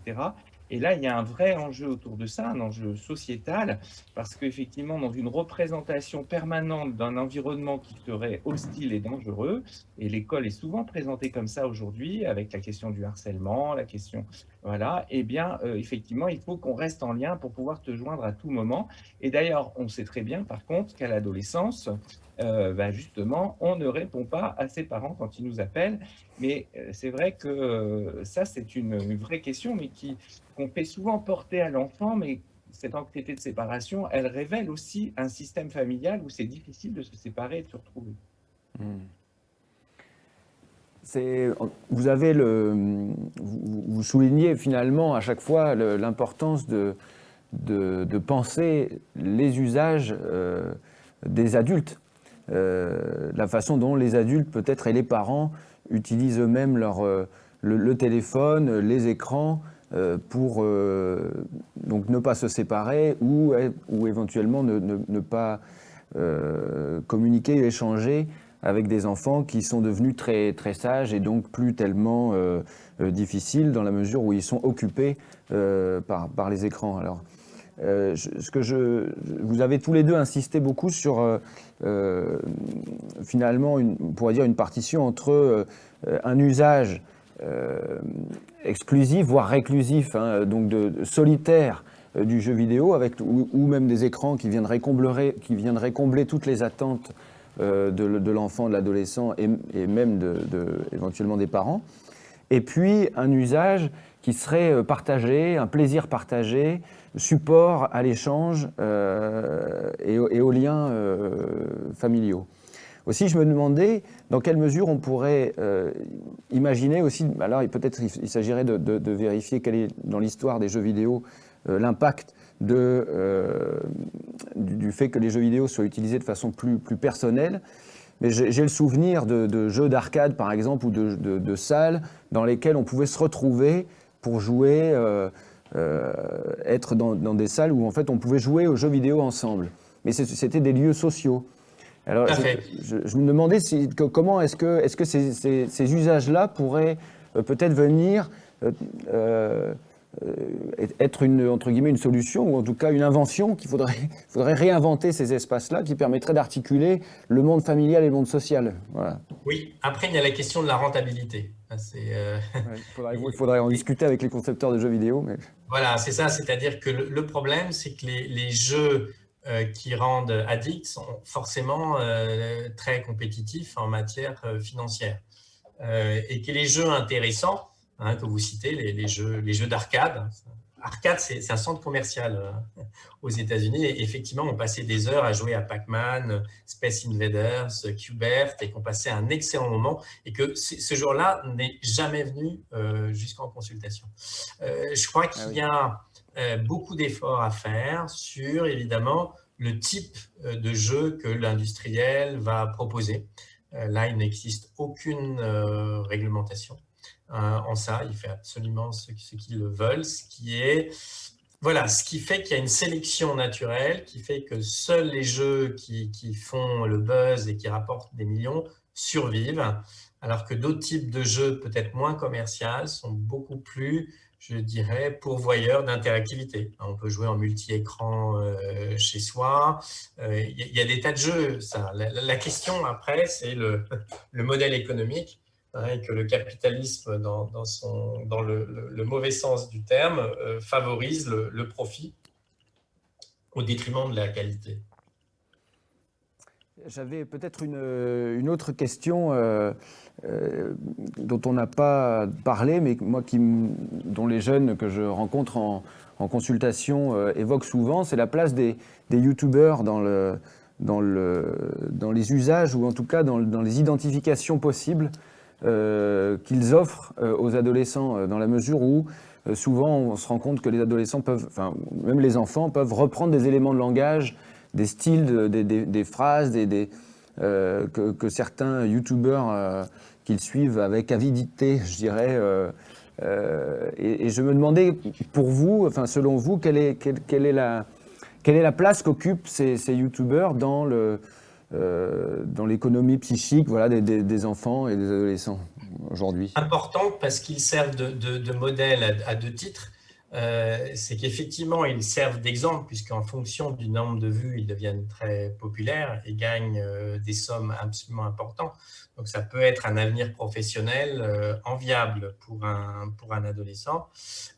[SPEAKER 7] Et là, il y a un vrai enjeu autour de ça, un enjeu sociétal, parce qu'effectivement, dans une représentation permanente d'un environnement qui serait hostile et dangereux, et l'école est souvent présentée comme ça aujourd'hui, avec la question du harcèlement, la question, voilà, eh bien, effectivement, il faut qu'on reste en lien pour pouvoir te joindre à tout moment. Et d'ailleurs, on sait très bien, par contre, qu'à l'adolescence, justement, on ne répond pas à ses parents quand ils nous appellent. Mais c'est vrai que ça, c'est une vraie question, mais qu'on fait souvent porter à l'enfant. Mais cette anxiété de séparation, elle révèle aussi un système familial où c'est difficile de se séparer et de se retrouver.
[SPEAKER 6] Vous soulignez finalement à chaque fois l'importance de penser les usages des adultes. La façon dont les adultes, peut-être, et les parents utilisent eux-mêmes le téléphone, les écrans, pour donc ne pas se séparer ou éventuellement ne pas communiquer, échanger avec des enfants qui sont devenus très, très sages et donc plus tellement difficiles dans la mesure où ils sont occupés par les écrans. Alors, vous avez tous les deux insisté beaucoup sur finalement, on pourrait dire une partition entre un usage exclusif, voire réclusif, donc solitaire du jeu vidéo, ou même des écrans qui viendraient combler toutes les attentes de l'enfant, de l'adolescent et même éventuellement des parents. Et puis un usage qui serait partagé, un plaisir partagé, support à l'échange et aux liens familiaux. Aussi, je me demandais dans quelle mesure on pourrait imaginer aussi, alors peut-être il s'agirait de vérifier quel est dans l'histoire des jeux vidéo l'impact du fait que les jeux vidéo soient utilisés de façon plus personnelle. Mais j'ai le souvenir de jeux d'arcade, par exemple, ou de salles dans lesquelles on pouvait se retrouver pour jouer, être dans des salles où en fait on pouvait jouer aux jeux vidéo ensemble. Mais c'était des lieux sociaux. Alors, je me demandais comment est-ce que ces usages-là pourraient peut-être venir être entre guillemets une solution, ou en tout cas une invention qu'il faudrait réinventer ces espaces-là qui permettraient d'articuler le monde familial et le monde social. Voilà.
[SPEAKER 8] Oui, après il y a la question de la rentabilité.
[SPEAKER 6] Il faudrait en discuter avec les concepteurs de jeux vidéo. Mais...
[SPEAKER 8] Voilà, c'est ça, c'est-à-dire que le problème, c'est que les jeux qui rendent addicts sont forcément très compétitifs en matière financière. Et que les jeux intéressants, que vous citez, les jeux d'arcade. Arcade, c'est un centre commercial aux États-Unis. Et effectivement, on passait des heures à jouer à Pac-Man, Space Invaders, Q*bert, et qu'on passait un excellent moment. Et que ce jour-là n'est jamais venu jusqu'en consultation. Je crois qu'il y a beaucoup d'efforts à faire sur, évidemment, le type de jeu que l'industriel va proposer. Là, il n'existe aucune réglementation. En ça, il fait absolument ce qu'ils veulent, ce qui fait qu'il y a une sélection naturelle, qui fait que seuls les jeux qui font le buzz et qui rapportent des millions survivent, alors que d'autres types de jeux peut-être moins commerciaux sont beaucoup plus, je dirais, pourvoyeurs d'interactivité. On peut jouer en multi-écran chez soi. Il y a des tas de jeux. Ça. La question après, c'est le modèle économique. Et que le capitalisme, dans le mauvais sens du terme, favorise le profit au détriment de la qualité.
[SPEAKER 6] J'avais peut-être une autre question dont on n'a pas parlé, mais moi dont les jeunes que je rencontre en consultation évoquent souvent, c'est la place des youtubeurs dans les usages, ou en tout cas dans les identifications possibles qu'ils offrent aux adolescents, dans la mesure où souvent on se rend compte que les adolescents peuvent, enfin même les enfants peuvent reprendre des éléments de langage, des styles, des phrases, que certains youtubeurs qu'ils suivent avec avidité, je dirais. Et je me demandais, pour vous, enfin selon vous, quelle est la place qu'occupent ces youtubeurs dans l'économie psychique, voilà, des enfants et des adolescents aujourd'hui?
[SPEAKER 8] Important parce qu'ils servent de modèle à deux titres. C'est qu'effectivement, ils servent d'exemple, puisqu'en fonction du nombre de vues, ils deviennent très populaires et gagnent des sommes absolument importantes. Donc, ça peut être un avenir professionnel enviable pour un adolescent.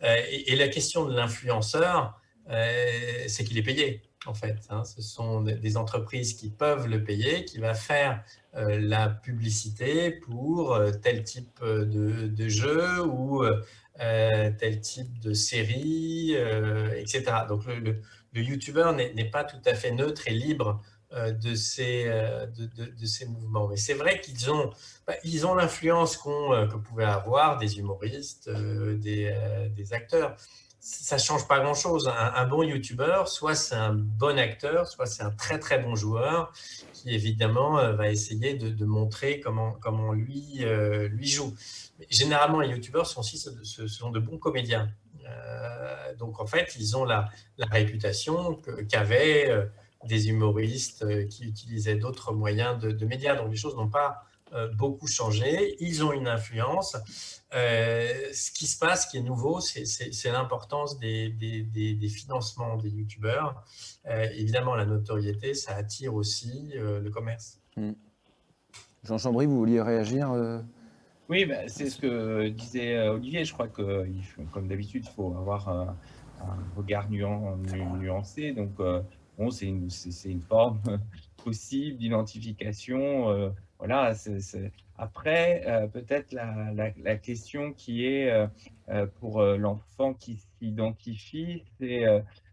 [SPEAKER 8] Et la question de l'influenceur, c'est qu'il est payé. En fait, ce sont des entreprises qui peuvent le payer, qui va faire la publicité pour tel type de jeu ou tel type de série, etc. Donc le youtubeur n'est pas tout à fait neutre et libre de ces mouvements. Mais c'est vrai qu'ils ont l'influence que pouvaient avoir des humoristes, des acteurs. Ça ne change pas grand-chose. Un bon youtubeur, soit c'est un bon acteur, soit c'est un très très bon joueur qui évidemment va essayer de montrer comment lui joue. Mais généralement, les youtubeurs sont de bons comédiens. Donc en fait, ils ont la réputation qu'avaient des humoristes qui utilisaient d'autres moyens de médias. Donc les choses n'ont pas beaucoup changé. Ils ont une influence. Ce qui se passe, ce qui est nouveau, c'est l'importance des financements des youtubeurs. Évidemment, la notoriété, ça attire aussi le commerce.
[SPEAKER 6] Jean Chambry, vous vouliez réagir
[SPEAKER 7] Oui, c'est ce que disait Olivier. Je crois que, comme d'habitude, il faut avoir un regard nuancé. Donc, bon, c'est une forme possible d'identification. Voilà, Après, peut-être la question qui est pour l'enfant qui s'identifie, c'est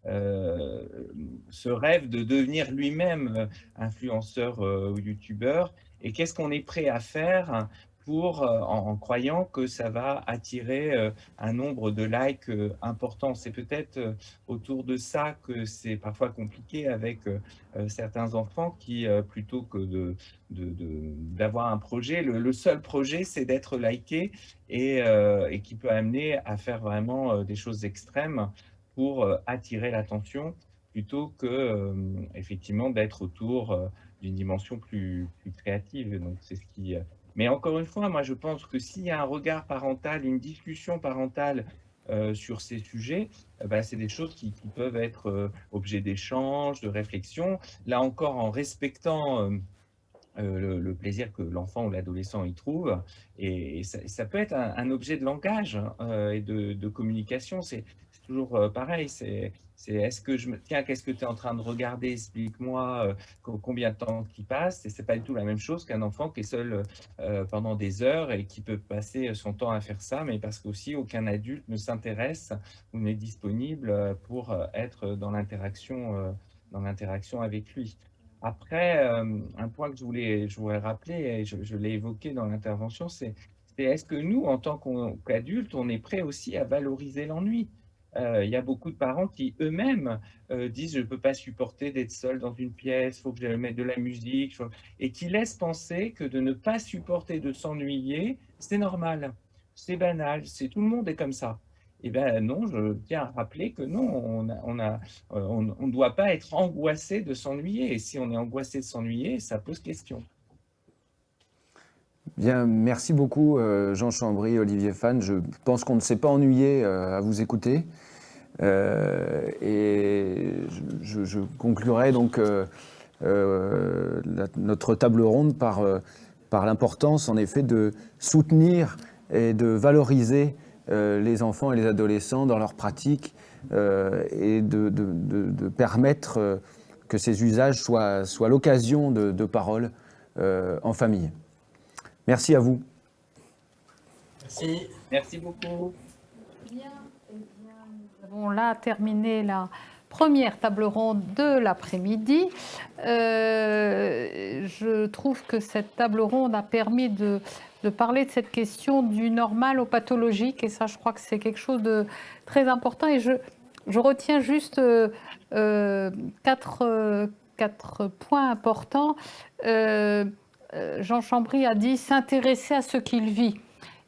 [SPEAKER 7] ce rêve de devenir lui-même influenceur ou youtubeur. Et qu'est-ce qu'on est prêt à faire pour, en croyant que ça va attirer un nombre de likes important. C'est peut-être autour de ça que c'est parfois compliqué avec certains enfants qui, plutôt que d'avoir un projet, le seul projet, c'est d'être liké et qui peut amener à faire vraiment des choses extrêmes pour attirer l'attention plutôt que effectivement d'être autour d'une dimension plus créative. Donc c'est ce qui. Mais encore une fois, moi je pense que s'il y a un regard parental, une discussion parentale sur ces sujets, bah, c'est des choses qui peuvent être objet d'échange, de réflexion. Là encore, en respectant le plaisir que l'enfant ou l'adolescent y trouve. Et ça peut être un objet de langage et de communication. C'est toujours pareil. Est-ce que tiens, qu'est-ce que tu es en train de regarder? Explique-moi combien de temps qui passe. Et c'est pas du tout la même chose qu'un enfant qui est seul pendant des heures et qui peut passer son temps à faire ça, mais parce qu'aussi aucun adulte ne s'intéresse ou n'est disponible pour être dans l'interaction avec lui. Après, un point que je voulais rappeler, et je l'ai évoqué dans l'intervention, c'est est-ce que nous, en tant qu'adultes, on est prêts aussi à valoriser l'ennui? Il y a beaucoup de parents qui eux-mêmes disent: je ne peux pas supporter d'être seul dans une pièce, il faut que je mette de la musique, et qui laissent penser que de ne pas supporter de s'ennuyer, c'est normal, c'est banal, tout le monde est comme ça. Eh bien non, je tiens à rappeler que non, on ne doit pas être angoissé de s'ennuyer. Et si on est angoissé de s'ennuyer, ça pose question.
[SPEAKER 6] Bien, merci beaucoup Jean Chambry, Olivier Fan. Je pense qu'on ne s'est pas ennuyé à vous écouter. Et je conclurai donc notre table ronde par l'importance en effet de soutenir et de valoriser les enfants et les adolescents dans leurs pratiques et de permettre que ces usages soient l'occasion de paroles en famille. Merci à vous.
[SPEAKER 8] Merci.
[SPEAKER 7] Merci beaucoup.
[SPEAKER 1] Bien, nous avons là terminé la première table ronde de l'après-midi. Je trouve que cette table ronde a permis de parler de cette question du normal au pathologique. Et ça, je crois que c'est quelque chose de très important. Et je retiens juste quatre points importants. Jean Chambry a dit s'intéresser à ce qu'il vit.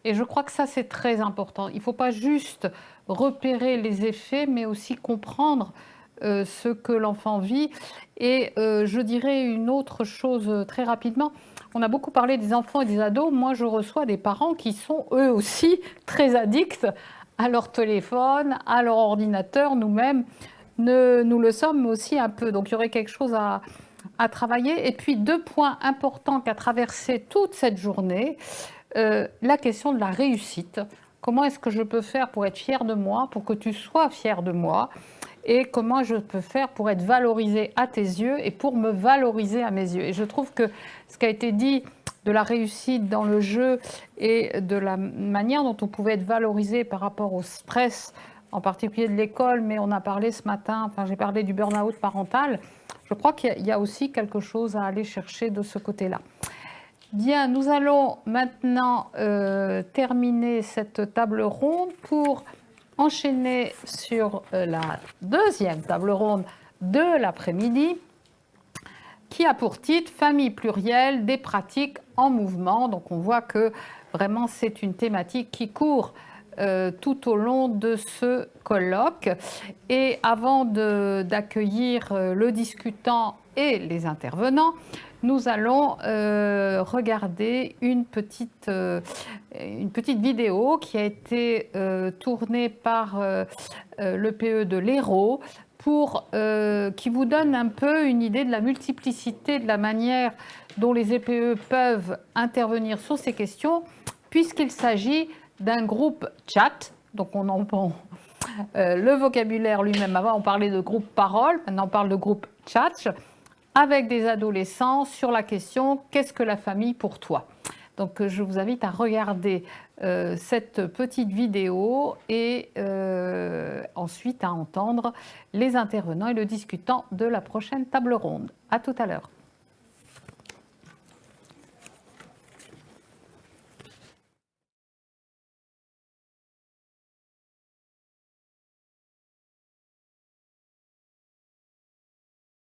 [SPEAKER 1] Et je crois que ça, c'est très important. Il ne faut pas juste repérer les effets, mais aussi comprendre ce que l'enfant vit. Et je dirais une autre chose très rapidement. On a beaucoup parlé des enfants et des ados. Moi, je reçois des parents qui sont eux aussi très addicts à leur téléphone, à leur ordinateur. Nous-mêmes, nous le sommes aussi un peu. Donc, il y aurait quelque chose à travailler. Et puis, deux points importants qu'a traversé toute cette journée. La question de la réussite. Comment est-ce que je peux faire pour être fière de moi, pour que tu sois fière de moi? Et comment je peux faire pour être valorisée à tes yeux et pour me valoriser à mes yeux? Et je trouve que ce qui a été dit de la réussite dans le jeu et de la manière dont on pouvait être valorisé par rapport au stress, en particulier de l'école, mais on a parlé ce matin, enfin j'ai parlé du burn-out parental, je crois qu'il y a aussi quelque chose à aller chercher de ce côté-là. Bien, nous allons maintenant terminer cette table ronde pour enchaîner sur la deuxième table ronde de l'après-midi qui a pour titre « Famille plurielle, des pratiques en mouvement ». Donc on voit que vraiment c'est une thématique qui court tout au long de ce colloque. Et avant d'accueillir le discutant et les intervenants, nous allons regarder une petite vidéo qui a été tournée par l'EPE de l'Hérault qui vous donne un peu une idée de la multiplicité de la manière dont les EPE peuvent intervenir sur ces questions, puisqu'il s'agit d'un groupe chat. Donc on entend le vocabulaire lui-même. Avant on parlait de groupe parole, maintenant on parle de groupe Tchatch avec des adolescents sur la question « Qu'est-ce que la famille pour toi ?» Donc je vous invite à regarder cette petite vidéo et ensuite à entendre les intervenants et le discutant de la prochaine table ronde. À tout à l'heure.